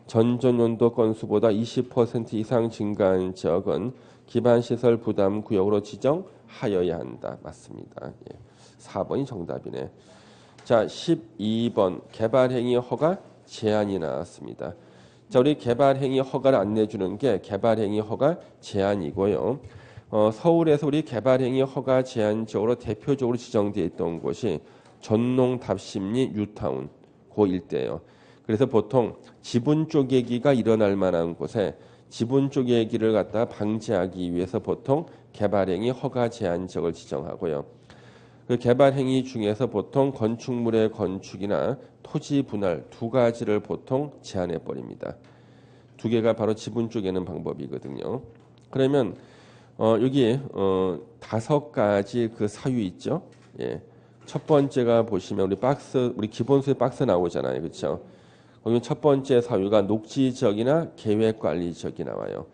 전전년도 건수보다 20% 이상 증가한 지역은 기반시설 부담 구역으로 지정하여야 한다. 맞습니다. 예. 4번이 정답이네. 자, 12번 개발행위 허가 제한이 나왔습니다. 자, 우리 개발행위 허가를 안 내주는 게 개발행위 허가 제한이고요. 서울에서 우리 개발행위 허가 제한 지역으로 대표적으로 지정되어 있던 곳이 전농, 답심리, 뉴타운 그 일대예요. 그래서 보통 지분 쪼개기가 일어날 만한 곳에 지분 쪼개기를 갖다 방지하기 위해서 보통 개발행위 허가 제한 지역을 지정하고요. 그 개발행위 중에서 보통 건축물의 건축이나 토지 분할 두 가지를 보통 제한해 버립니다. 두 개가 바로 지분 쪼개는 방법이거든요. 그러면 여기 5가지 그 사유 있죠. 예. 첫 번째가 보시면 우리 기본소의 박스 나오잖아요. 그렇죠? 거기 첫 번째 사유가 녹지 지역이나 계획 관리 지역이 나와요.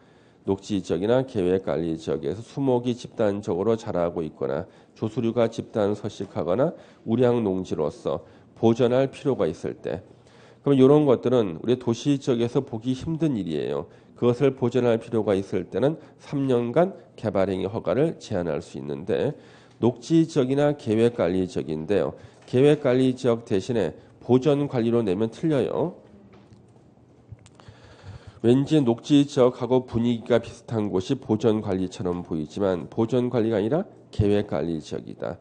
녹지 지역이나 계획 관리 지역에서 수목이 집단적으로 자라고 있거나 조수류가 집단 서식하거나 우량 농지로서 보전할 필요가 있을 때, 그럼 이런 것들은 우리 도시 지역에서 보기 힘든 일이에요. 그것을 보전할 필요가 있을 때는 3년간 개발행위 허가를 제한할 수 있는데, 녹지 지역이나 계획 관리 지역인데요. 계획 관리 지역 대신에 보전 관리로 내면 틀려요. 왠지 녹지 지역하고 분위기가 비슷한 곳이 보전 관리처럼 보이지만 보전 관리가 아니라 계획 관리 지역이다.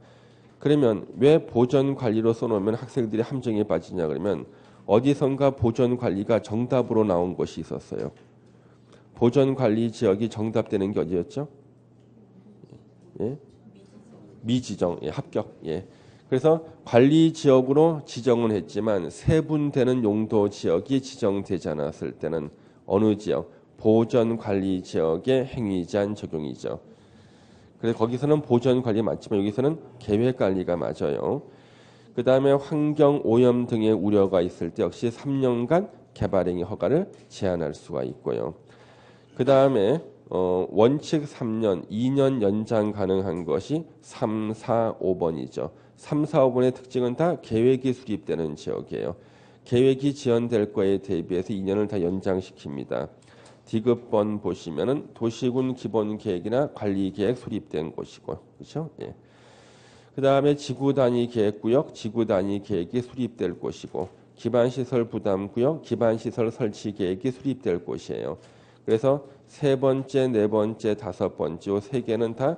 그러면 왜 보전 관리로 써놓으면 학생들이 함정에 빠지냐 그러면 어디선가 보전 관리가 정답으로 나온 곳이 있었어요. 보전 관리 지역이 정답되는 게 어디였죠? 예? 미지정, 예, 합격. 예. 그래서 관리 지역으로 지정은 했지만 세분되는 용도 지역이 지정되지 않았을 때는 어느 지역? 보전 관리 지역의 행위 제한 적용이죠. 그래서 거기서는 보전 관리 맞지만 여기서는 계획 관리가 맞아요. 그 다음에 환경 오염 등의 우려가 있을 때 역시 3년간 개발행위 허가를 제한할 수가 있고요. 그 다음에 원칙 3년, 2년 연장 가능한 것이 3, 4, 5번이죠. 3, 4, 5번의 특징은 다 계획이 수립되는 지역이에요. 계획이 지연될 거에 대비해서 2년을 다 연장시킵니다. 디귿번 보시면은 도시군 기본 계획이나 관리 계획 수립된 곳이고, 그렇죠? 예. 그 다음에 지구 단위 계획 구역, 지구 단위 계획이 수립될 곳이고, 기반 시설 부담 구역, 기반 시설 설치 계획이 수립될 곳이에요. 그래서 세 번째, 네 번째, 다섯 번째, 이 세 개는 다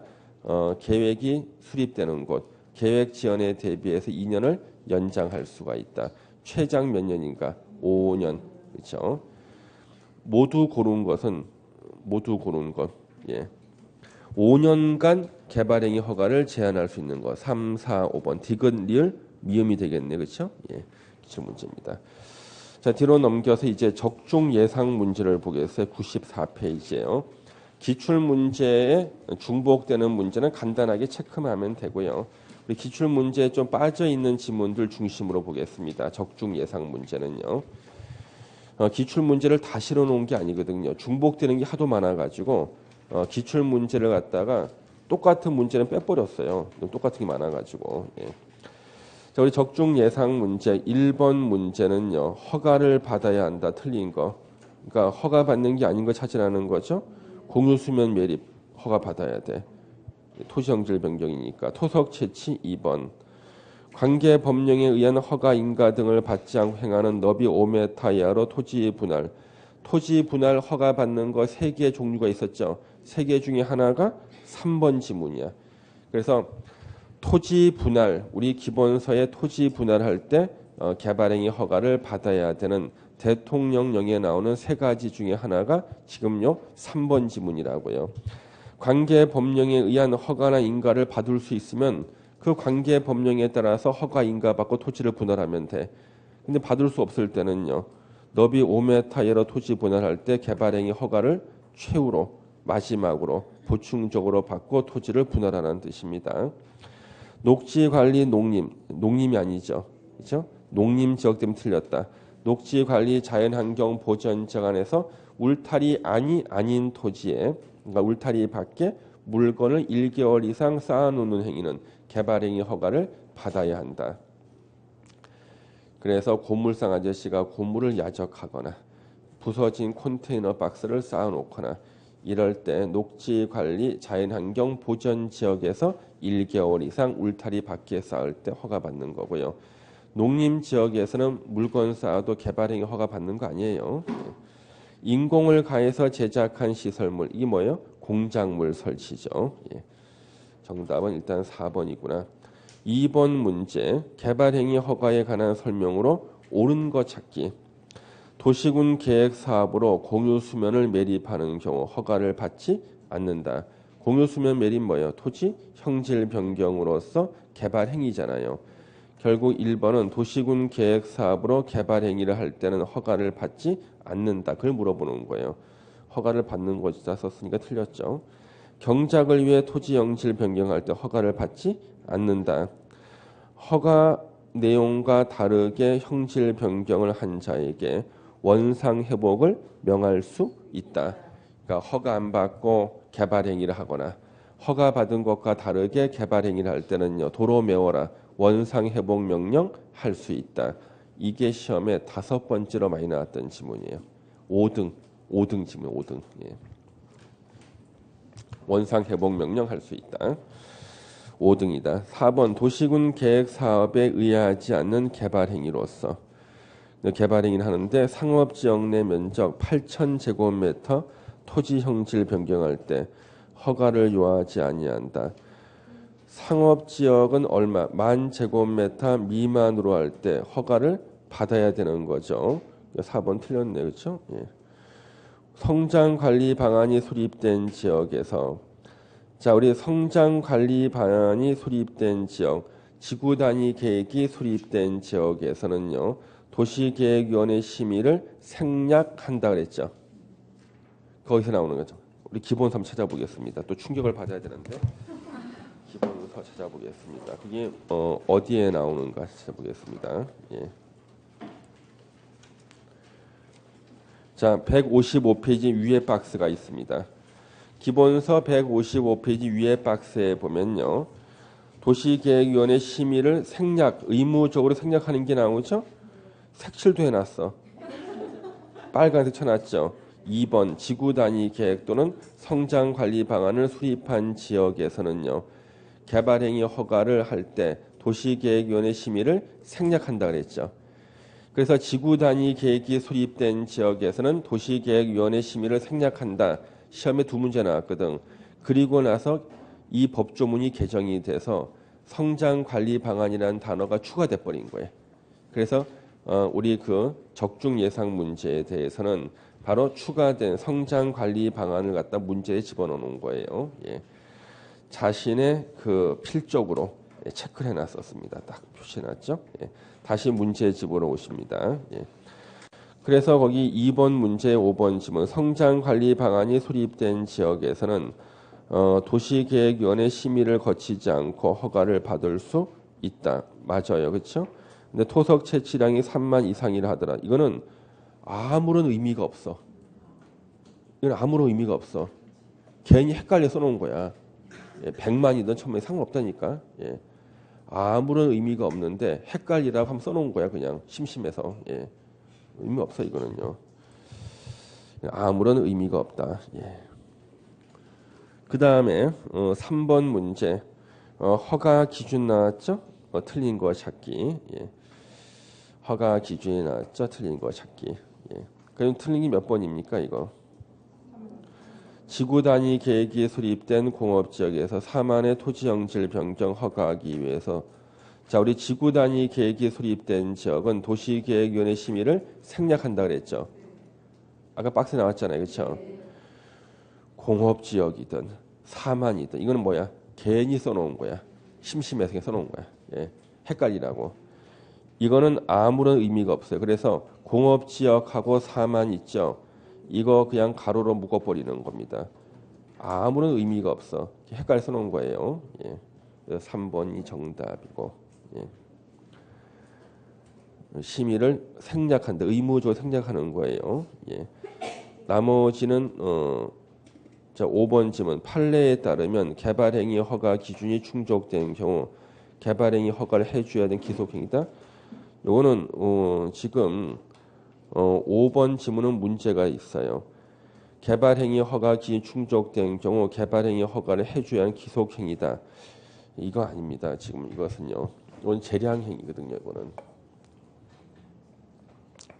계획이 수립되는 곳, 계획 지연에 대비해서 2년을 연장할 수가 있다. 최장 몇 년인가? 5년. 그렇죠? 모두 고른 것. 예. 5년간 개발행위 허가를 제한할 수 있는 거. 3, 4, 5번. 디귿, 리을, 미음이 되겠네. 그렇죠? 예. 기출 문제입니다. 자, 뒤로 넘겨서 이제 적중 예상 문제를 보겠어요. 94페이지예요. 기출 문제에 중복되는 문제는 간단하게 체크만 하면 되고요. 우리 기출 문제에 좀 빠져 있는 지문들 중심으로 보겠습니다. 적중 예상 문제는요. 기출 문제를 다 실어 놓은 게 아니거든요. 중복되는 게 하도 많아가지고 기출 문제를 갖다가 똑같은 문제는 빼버렸어요. 똑같은 게 많아가지고. 예. 자, 우리 적중 예상 문제 1번 문제는요. 허가를 받아야 한다. 틀린 거. 그러니까 허가 받는 게 아닌 거 찾으라는 거죠. 공유 수면 매립 허가 받아야 돼. 토지 형질 변경이니까. 토석 채취 2번. 관계 법령에 의한 허가 인가 등을 받지 않고 행하는 너비 5m 이하로 토지 분할. 토지 분할 허가 받는 거 3개 종류가 있었죠. 3개 중에 하나가 3번 지문이야. 그래서 토지 분할, 우리 기본서에 토지 분할할 때 개발행위 허가를 받아야 되는 대통령령에 나오는 3가지 중에 하나가 지금요 3번 지문이라고요. 관계 법령에 의한 허가나 인가를 받을 수 있으면 그 관계 법령에 따라서 허가 인가 받고 토지를 분할하면 돼. 근데 받을 수 없을 때는요. 너비 5m 이하로 토지 분할할 때 개발행위 허가를 최후로 마지막으로 보충적으로 받고 토지를 분할하는 뜻입니다. 녹지관리 농림이 아니죠. 그렇죠? 농림지역 때문에 틀렸다. 녹지관리 자연환경보전지역 안에서 울타리 아닌 토지에 그러니까 울타리 밖에 물건을 1개월 이상 쌓아놓는 행위는 개발행위 허가를 받아야 한다. 그래서 고물상 아저씨가 고물을 야적하거나 부서진 컨테이너 박스를 쌓아놓거나 이럴 때 녹지관리 자연환경 보전지역에서 1개월 이상 울타리 밖에 쌓을 때 허가받는 거고요. 농림지역에서는 물건 쌓아도 개발행위 허가받는 거 아니에요. 인공을 가해서 제작한 시설물, 이게 뭐예요? 공작물 설치죠. 예. 정답은 일단 4번이구나. 2번 문제, 개발행위 허가에 관한 설명으로 옳은 거 찾기. 도시군 계획 사업으로 공유 수면을 매립하는 경우 허가를 받지 않는다. 공유 수면 매립 뭐예요? 토지 형질 변경으로서 개발 행위잖아요. 결국 1번은 도시군 계획 사업으로 개발 행위를 할 때는 허가를 받지 않는다. 그걸 물어보는 거예요. 허가를 받는 것이다 썼으니까 틀렸죠. 경작을 위해 토지 형질 변경할 때 허가를 받지 않는다. 허가 내용과 다르게 형질 변경을 한 자에게 원상 회복을 명할 수 있다. 그러니까 허가 안 받고 개발 행위를 하거나 허가 받은 것과 다르게 개발 행위를 할 때는요. 도로 메워라. 원상 회복 명령 할 수 있다. 이게 시험에 5번째로 많이 나왔던 지문이에요. 5등 지문 5등. 예. 원상 회복 명령 할 수 있다. 5등이다. 4번 도시군 계획 사업에 의하지 않는 개발 행위로서 개발 행위를 하는데 상업지역 내 면적 8,000제곱미터 토지 형질 변경할 때 허가를 요하지 아니한다. 상업지역은 얼마? 10,000제곱미터 미만으로 할 때 허가를 받아야 되는 거죠. 4번 틀렸네. 그렇죠? 예. 성장관리 방안이 수립된 지역에서 자, 우리 성장관리 방안이 수립된 지역, 지구단위 계획이 수립된 지역에서는요. 도시계획위원회 심의를 생략한다 그랬죠. 거기서 나오는 거죠. 우리 기본서 한번 찾아보겠습니다. 또 충격을 받아야 되는데 기본서 찾아보겠습니다. 그게 어디에 나오는가 찾아보겠습니다. 예. 자, 155페이지 위에 박스가 있습니다. 기본서 155페이지 위에 박스에 보면요. 도시계획위원회 심의를 의무적으로 생략하는 게 나오죠. 색칠도 해놨어. 빨간색 쳐놨죠. 2번 지구단위 계획 또는 성장관리 방안을 수립한 지역에서는요. 개발행위 허가를 할 때 도시계획위원회 심의를 생략한다 그랬죠. 그래서 지구단위 계획이 수립된 지역에서는 도시계획위원회 심의를 생략한다. 시험에 2문제 나왔거든. 그리고 나서 이 법조문이 개정이 돼서 성장관리 방안이라는 단어가 추가돼 버린 거예요. 그래서 우리 그 적중 예상 문제에 대해서는 바로 추가된 성장관리 방안을 갖다 문제에 집어넣는 거예요. 예. 자신의 그 필적으로 체크를 해놨었습니다. 딱 표시해놨죠. 예. 다시 문제집으로 오십니다. 예. 그래서 거기 2번 문제 5번 지문 성장관리 방안이 수립된 지역에서는 도시계획위원회 심의를 거치지 않고 허가를 받을 수 있다. 맞아요. 그렇죠? 근데 토석 채취량이 3만 이상이라 하더라. 이거는 아무런 의미가 없어. 이건 아무런 의미가 없어. 괜히 헷갈려 써놓은 거야. 예, 100만이든 1000만이 상관없다니까. 예. 아무런 의미가 없는데 헷갈리라고 한번 써놓은 거야. 그냥 심심해서. 예. 의미 없어 이거는요. 아무런 의미가 없다. 예. 그 다음에 3번 문제 허가 기준 나왔죠? 틀린 거 찾기. 예. 허가 기준이 나왔죠? 틀린 거 찾기. 예. 그럼 틀린 게 몇 번입니까 이거? 지구 단위 계획이 수립된 공업지역에서 4만의 토지영질 변경 허가하기 위해서 자 우리 지구 단위 계획이 수립된 지역은 도시계획위원회 심의를 생략한다 그랬죠. 아까 박스에 나왔잖아요. 그렇죠? 공업지역이든 4만이든 이거는 뭐야? 괜히 써놓은 거야. 심심해서 써놓은 거야. 예. 헷갈리라고. 이거는 아무런 의미가 없어요. 그래서 공업지역하고 4만 있죠. 이거 그냥 가로로 묶어버리는 겁니다. 아무런 의미가 없어. 헷갈려 써놓은 거예요. 예. 3번이 정답이고 예. 심의를 생략한다. 의무적으로 생략하는 거예요. 예. 나머지는 자 5번 지문 판례에 따르면 개발행위 허가 기준이 충족된 경우 개발행위 허가를 해줘야 되는 기속행위다. 요거는 지금 5번 지문은 문제가 있어요. 개발행위 허가 기준 충족된 경우 개발행위 허가를 해줘야 하는 기속행위다. 이거 아닙니다. 지금 이것은요. 이건 재량행위거든요. 이거는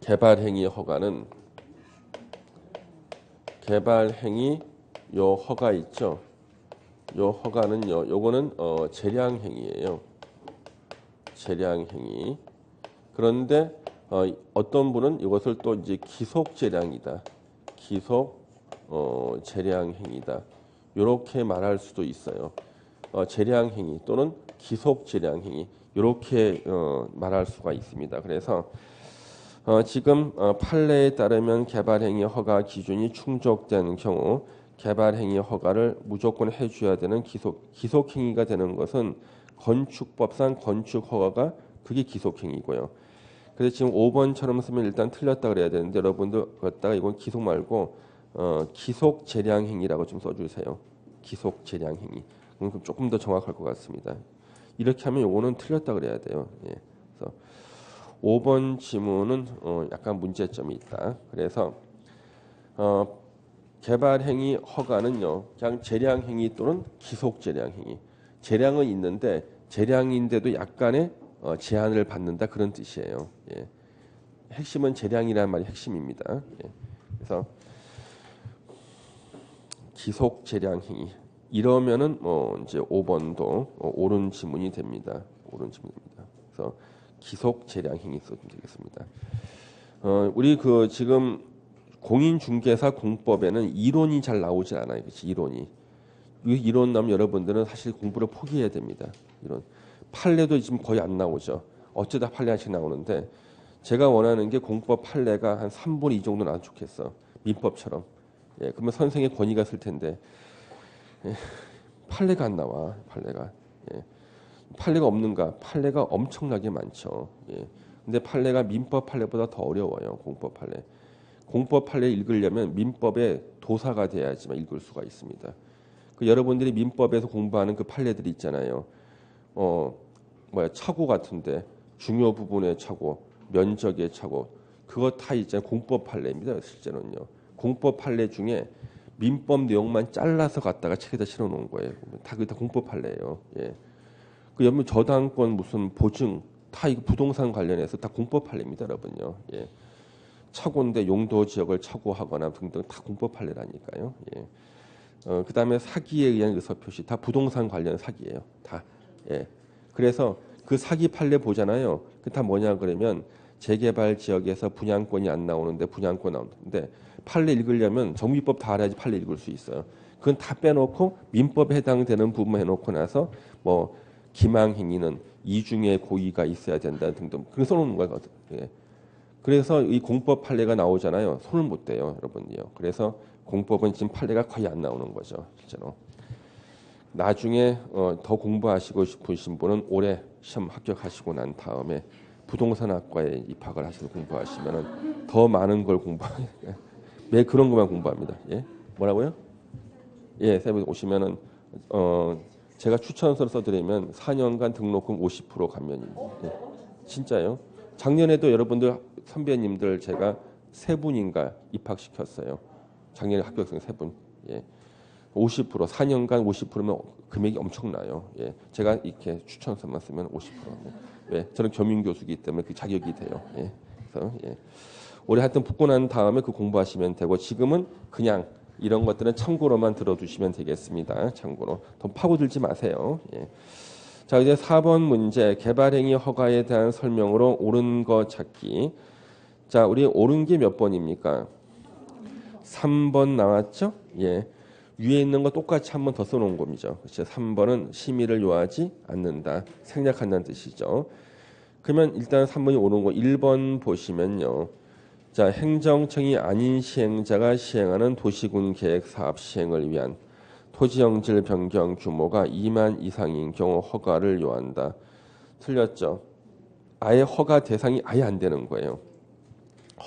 개발행위 허가는 개발행위 요 허가 있죠. 요 허가는요. 요거는 재량행위예요. 재량행위. 그런데 어떤 분은 이것을 또 이제 기속 재량이다. 기속 재량 행위다. 이렇게 말할 수도 있어요. 재량 행위 또는 기속 재량 행위 이렇게 말할 수가 있습니다. 그래서 지금 판례에 따르면 개발 행위 허가 기준이 충족되는 경우 개발 행위 허가를 무조건 해줘야 되는 기속 행위가 되는 것은 건축법상 건축 허가가 그게 기속 행위고요. 그래서 지금 5번처럼 쓰면 일단 틀렸다 그래야 되는데 여러분들 갖다가 이건 기속 말고 기속 재량 행위라고 좀 써주세요. 기속 재량 행위. 그럼 조금 더 정확할 것 같습니다. 이렇게 하면 요거는 틀렸다 그래야 돼요. 예. 그래서 5번 지문은 약간 문제점이 있다. 그래서 개발 행위 허가는요, 그냥 재량 행위 또는 기속 재량 행위. 재량은 있는데 재량인데도 약간의 제한을 받는다 그런 뜻이에요. 예. 핵심은 재량이라는 말이 핵심입니다. 예. 그래서 기속 재량 행위 이러면은 이제 5번도 옳은 지문이 됩니다. 옳은 지문입니다. 그래서 기속 재량 행위 써주면 되겠습니다. 우리 그 지금 공인중개사 공법에는 이론이 잘 나오지 않아요. 그렇지? 이론이. 이 이론 나오면 여러분들은 사실 공부를 포기해야 됩니다. 이론. 판례도 지금 거의 안 나오죠. 어쩌다 판례 하나씩 나오는데 제가 원하는 게 공법 판례가 한 3분의 2 정도 나왔으면 좋겠어. 민법처럼. 예, 그러면 선생의 권위가 쓸 텐데 예, 판례가 안 나와. 판례가. 예. 판례가 없는가? 판례가 엄청나게 많죠. 예. 근데 판례가 민법 판례보다 더 어려워요. 공법 판례. 공법 판례 읽으려면 민법의 도사가 돼야지만 읽을 수가 있습니다. 그 여러분들이 민법에서 공부하는 그 판례들이 있잖아요. 착오 같은데 중요 부분의 착오, 면적의 착오, 그거 다 있잖아요. 공법 판례입니다. 실제로는요. 공법 판례 중에 민법 내용만 잘라서 갖다가 책에다 실어 놓은 거예요. 다 그게 다 공법 판례예요. 예. 그 여러분 저당권 무슨 보증 다 이거 부동산 관련해서 다 공법 판례입니다, 여러분요. 예. 착오인데 용도 지역을 착오하거나 등등 다 공법 판례라니까요. 예. 그다음에 사기에 의한 의사표시 다 부동산 관련 사기예요. 다. 예. 그래서 그 사기 판례 보잖아요. 그 다 뭐냐 그러면 재개발 지역에서 분양권이 안 나오는데 분양권 나오는데 판례 읽으려면 정비법 다 알아야지 판례 읽을 수 있어요. 그건 다 빼놓고 민법에 해당되는 부분 해놓고 나서 뭐 기망행위는 이중의 고의가 있어야 된다 등등 그렇게 써놓는 거예요. 예. 그래서 이 공법 판례가 나오잖아요. 손을 못 대요, 여러분이요. 그래서 공법은 지금 판례가 거의 안 나오는 거죠, 실제로. 나중에 더 공부하시고 싶으신 분은 올해 시험 합격하시고 난 다음에 부동산학과에 입학을 하셔서 공부하시면은 더 많은 걸 매 그런 것만 공부합니다. 예, 뭐라고요? 예, 세부 오시면은 제가 추천서를 써드리면 4년간 등록금 50% 감면입니다. 예, 진짜요? 작년에도 여러분들 선배님들 제가 세 분인가 입학시켰어요. 작년에 합격생 세 분. 예. 50% 4년간 50%면 금액이 엄청나요. 예. 제가 이렇게 추천서만 쓰면 50%. 왜? 저는 겸임 교수이기 때문에 그 자격이 돼요. 예. 그래서 예. 올해 하여튼 붙고 난 다음에 그 공부하시면 되고 지금은 그냥 이런 것들은 참고로만 들어두시면 되겠습니다. 참고로 돈 파고들지 마세요. 예. 자, 이제 4번 문제 개발행위 허가에 대한 설명으로 옳은 거 찾기. 자, 우리 옳은 게 몇 번입니까? 3번 나왔죠? 예. 위에 있는 거 똑같이 한 번 더 써놓은 겁니다. 그렇죠? 3번은 심의를 요하지 않는다. 생략한다는 뜻이죠. 그러면 일단 3번이 옳은 거 1번 보시면요. 자, 행정청이 아닌 시행자가 시행하는 도시군 계획 사업 시행을 위한 토지영질 변경 규모가 2만 이상인 경우 허가를 요한다. 틀렸죠. 아예 허가 대상이 아예 안 되는 거예요.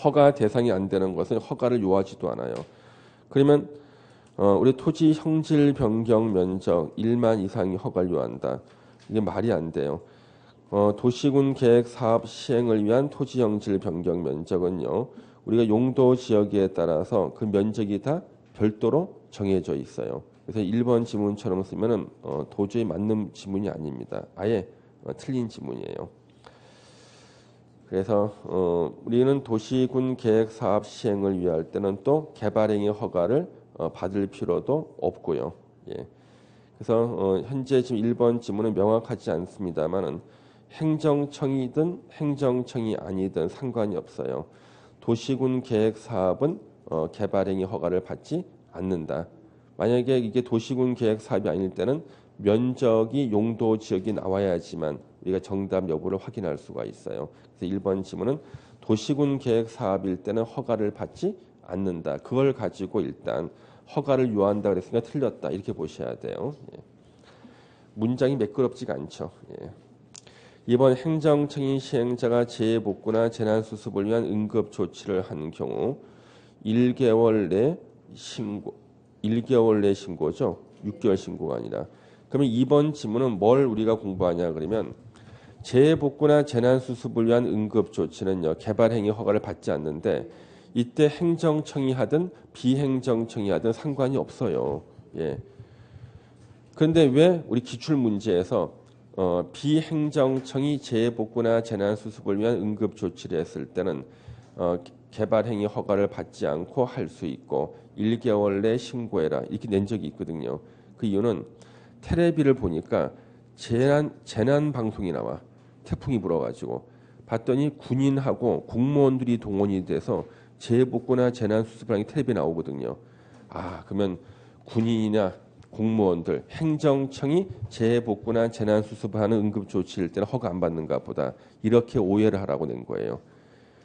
허가 대상이 안 되는 것은 허가를 요하지도 않아요. 그러면 우리 토지 형질 변경 면적 1만 이상이 허가를 요한다. 이게 말이 안 돼요. 도시군 계획 사업 시행을 위한 토지 형질 변경 면적은요. 우리가 용도 지역에 따라서 그 면적이 다 별도로 정해져 있어요. 그래서 1번 지문처럼 쓰면은 도저히 맞는 지문이 아닙니다. 아예 틀린 지문이에요. 그래서 우리는 도시군 계획 사업 시행을 위할 때는 또 개발행위 허가를 받을 필요도 없고요. 예. 그래서 현재 지금 1번 지문은 명확하지 않습니다만은 행정청이든 행정청이 아니든 상관이 없어요. 도시군 계획 사업은 개발행위 허가를 받지 않는다. 만약에 이게 도시군 계획 사업이 아닐 때는 면적이 용도 지역이 나와야지만 우리가 정답 여부를 확인할 수가 있어요. 그래서 1번 지문은 도시군 계획 사업일 때는 허가를 받지 않는다. 그걸 가지고 일단 허가를 요한다 그랬으니까 틀렸다. 이렇게 보셔야 돼요. 예. 문장이 매끄럽지가 않죠. 예. 이번 행정청이 시행자가 재해복구나 재난수습을 위한 응급조치를 한 경우 1개월 내 신고, 1개월 내 신고죠. 6개월 신고가 아니라. 그러면 이번 지문은 뭘 우리가 공부하냐 그러면 재해복구나 재난수습을 위한 응급조치는요. 개발행위 허가를 받지 않는데 이때 행정청이 하든 비행정청이 하든 상관이 없어요. 예. 그런데 왜 우리 기출문제에서 비행정청이 재해복구나 재난수습을 위한 응급조치를 했을 때는 개발행위 허가를 받지 않고 할 수 있고 1개월 내 신고해라 이렇게 낸 적이 있거든요. 그 이유는 테레비를 보니까 재난 방송이 나와. 태풍이 불어가지고 봤더니 군인하고 공무원들이 동원이 돼서 재해복구나 재난수습을 하는 게 텔레비에 나오거든요. 아, 그러면 군인이나 공무원들, 행정청이 재해복구나 재난수습을 하는 응급조치일 때는 허가 안 받는가 보다. 이렇게 오해를 하라고 낸 거예요.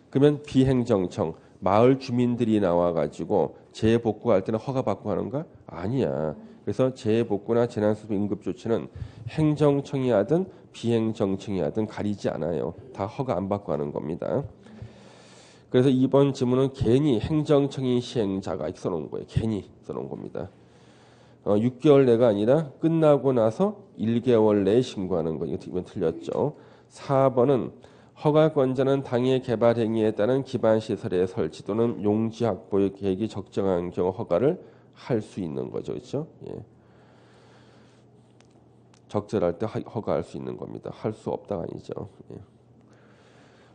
그러면 비행정청, 마을 주민들이 나와가지고 재해복구할 때는 허가 받고 하는가? 아니야. 그래서 재해복구나 재난수습 응급조치는 행정청이 하든 비행정청이 하든 가리지 않아요. 다 허가 안 받고 하는 겁니다. 그래서 이번 지문은 괜히 행정청이 시행자가 이렇게 써놓은 거예요. 괜히 써놓은 겁니다. 6개월 내가 아니라 끝나고 나서 1개월 내에 신고하는 거. 이건 틀렸죠. 4번은 허가권자는 당해 개발 행위에 따른 기반시설의 설치 또는 용지 확보의 계획이 적정한 경우 허가를 할 수 있는 거죠. 그렇죠? 예. 적절할 때 허가할 수 있는 겁니다. 할 수 없다가 아니죠. 예.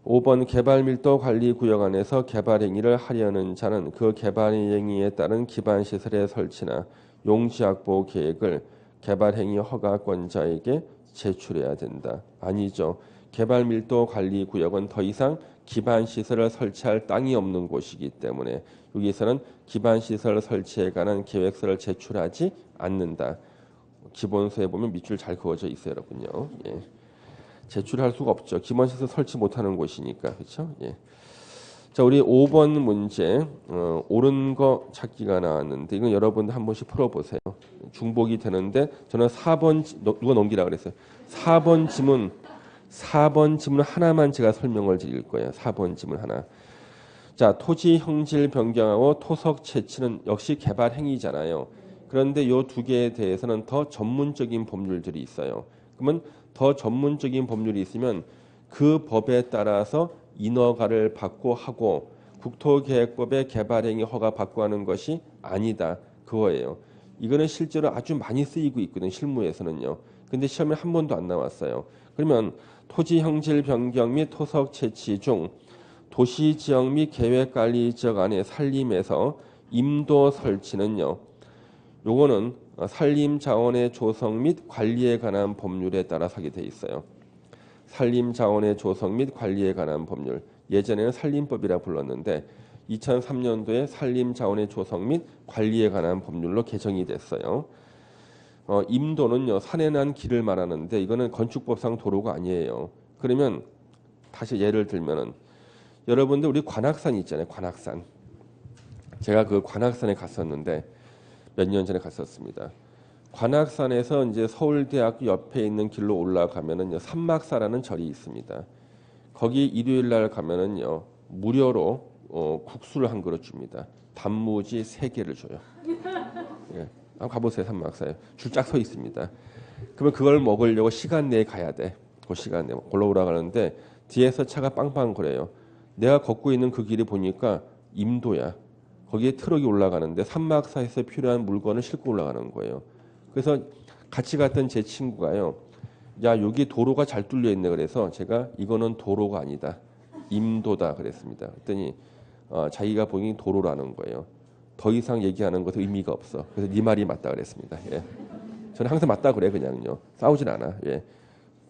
5번 개발밀도 관리구역 안에서 개발행위를 하려는 자는 그 개발행위에 따른 기반시설의 설치나 용지확보 계획을 개발행위 허가권자에게 제출해야 된다. 아니죠. 개발밀도 관리구역은 더 이상 기반 시설을 설치할 땅이 없는 곳이기 때문에 여기서는 기반 시설을 설치에 관한 계획서를 제출하지 않는다. 기본서에 보면 밑줄 잘 그어져 있어요, 여러분요. 예. 제출할 수가 없죠. 기본 시설 설치 못하는 곳이니까, 그렇죠? 예. 자, 우리 5번 문제 옳은 거 찾기가 나왔는데 이건 여러분 한 번씩 풀어보세요. 중복이 되는데 저는 4번 누가 넘기라 그랬어요. 4번 지문 하나만 제가 설명을 드릴 거예요. 4번 지문 하나. 자, 토지 형질 변경하고 토석 채취는 역시 개발 행위잖아요. 그런데 이 두 개에 대해서는 더 전문적인 법률들이 있어요. 그러면 더 전문적인 법률이 있으면 그 법에 따라서 인허가를 받고 하고 국토계획법의 개발행위 허가 받고 하는 것이 아니다. 그거예요. 이거는 실제로 아주 많이 쓰이고 있거든요. 실무에서는요. 근데 시험에 한 번도 안 나왔어요. 그러면 토지 형질 변경 및 토석 채취 중 도시지역 및 계획관리지역 안에 산림에서 임도 설치는요. 요거는 산림자원의 조성 및 관리에 관한 법률에 따라 하게 돼 있어요. 산림자원의 조성 및 관리에 관한 법률. 예전에는 산림법이라 불렀는데 2003년도에 산림자원의 조성 및 관리에 관한 법률로 개정이 됐어요. 임도는요. 산에 난 길을 말하는데 이거는 건축법상 도로가 아니에요. 그러면 다시 예를 들면은 여러분들 우리 관악산 있잖아요. 관악산. 제가 그 관악산에 갔었는데 몇 년 전에 갔었습니다. 관악산에서 이제 서울대학교 옆에 있는 길로 올라가면은요 산막사라는 절이 있습니다. 거기 일요일 날 가면은요 무료로 국수를 한 그릇 줍니다. 단무지 3개를 줘요. 예, 한번 가보세요. 산막사에 줄 쫙 서 있습니다. 그러면 그걸 먹으려고 시간 내에 가야 돼. 그 시간 내에 골로 올라가는데 뒤에서 차가 빵빵거려요. 내가 걷고 있는 그 길이 보니까 임도야. 거기에 트럭이 올라가는데 산막사에서 필요한 물건을 싣고 올라가는 거예요. 그래서 같이 갔던 제 친구가요. 야, 여기 도로가 잘 뚫려 있네. 그래서 제가 이거는 도로가 아니다. 임도다 그랬습니다. 그랬더니 자기가 보니 도로라는 거예요. 더 이상 얘기하는 것은 의미가 없어. 그래서 네 말이 맞다 그랬습니다. 예. 저는 항상 맞다 그래 그냥요. 싸우진 않아. 예.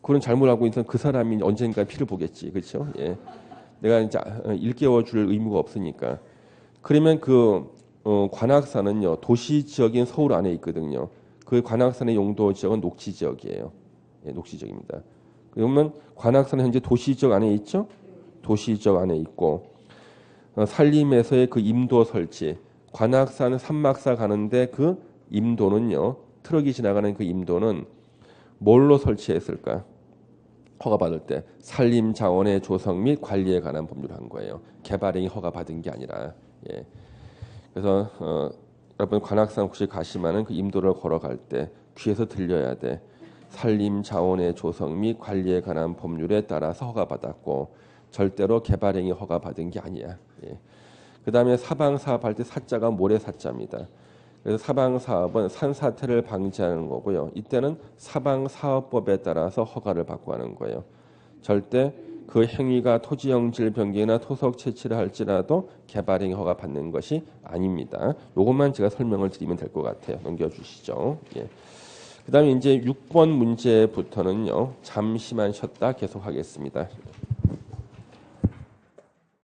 그런 잘못 알고 있는 그 사람이 언젠가 피를 보겠지. 그렇죠? 예. 내가 이제 일깨워 줄 의무가 없으니까. 그러면 그 관악산은요. 도시 지역인 서울 안에 있거든요. 그 관악산의 용도 지역은 녹지 지역이에요. 예, 녹지 지역입니다. 그러면 관악산은 현재 도시 지역 안에 있죠? 도시 지역 안에 있고 산림에서의 그 임도 설치, 관악산 산막사 가는데 그 임도는요. 트럭이 지나가는 그 임도는 뭘로 설치했을까? 허가받을 때 산림자원의 조성 및 관리에 관한 법률을 한 거예요. 개발행위 허가받은 게 아니라. 예. 그래서 여러분 관악산 혹시 가시면은 그 임도를 걸어갈 때 귀에서 들려야 돼. 산림자원의 조성 및 관리에 관한 법률에 따라서 허가받았고 절대로 개발행위 허가받은 게 아니야. 예. 그 다음에 사방사업할 때 사자가 모래사자입니다. 그래서 사방사업은 산사태를 방지하는 거고요. 이때는 사방사업법에 따라서 허가를 받고 하는 거예요. 절대 그 행위가 토지형질 변경이나 토석 채취를 할지라도 개발행위 허가 받는 것이 아닙니다. 이것만 제가 설명을 드리면 될 것 같아요. 넘겨주시죠. 예. 그 다음에 이제 6번 문제부터는요. 잠시만 쉬었다 계속하겠습니다.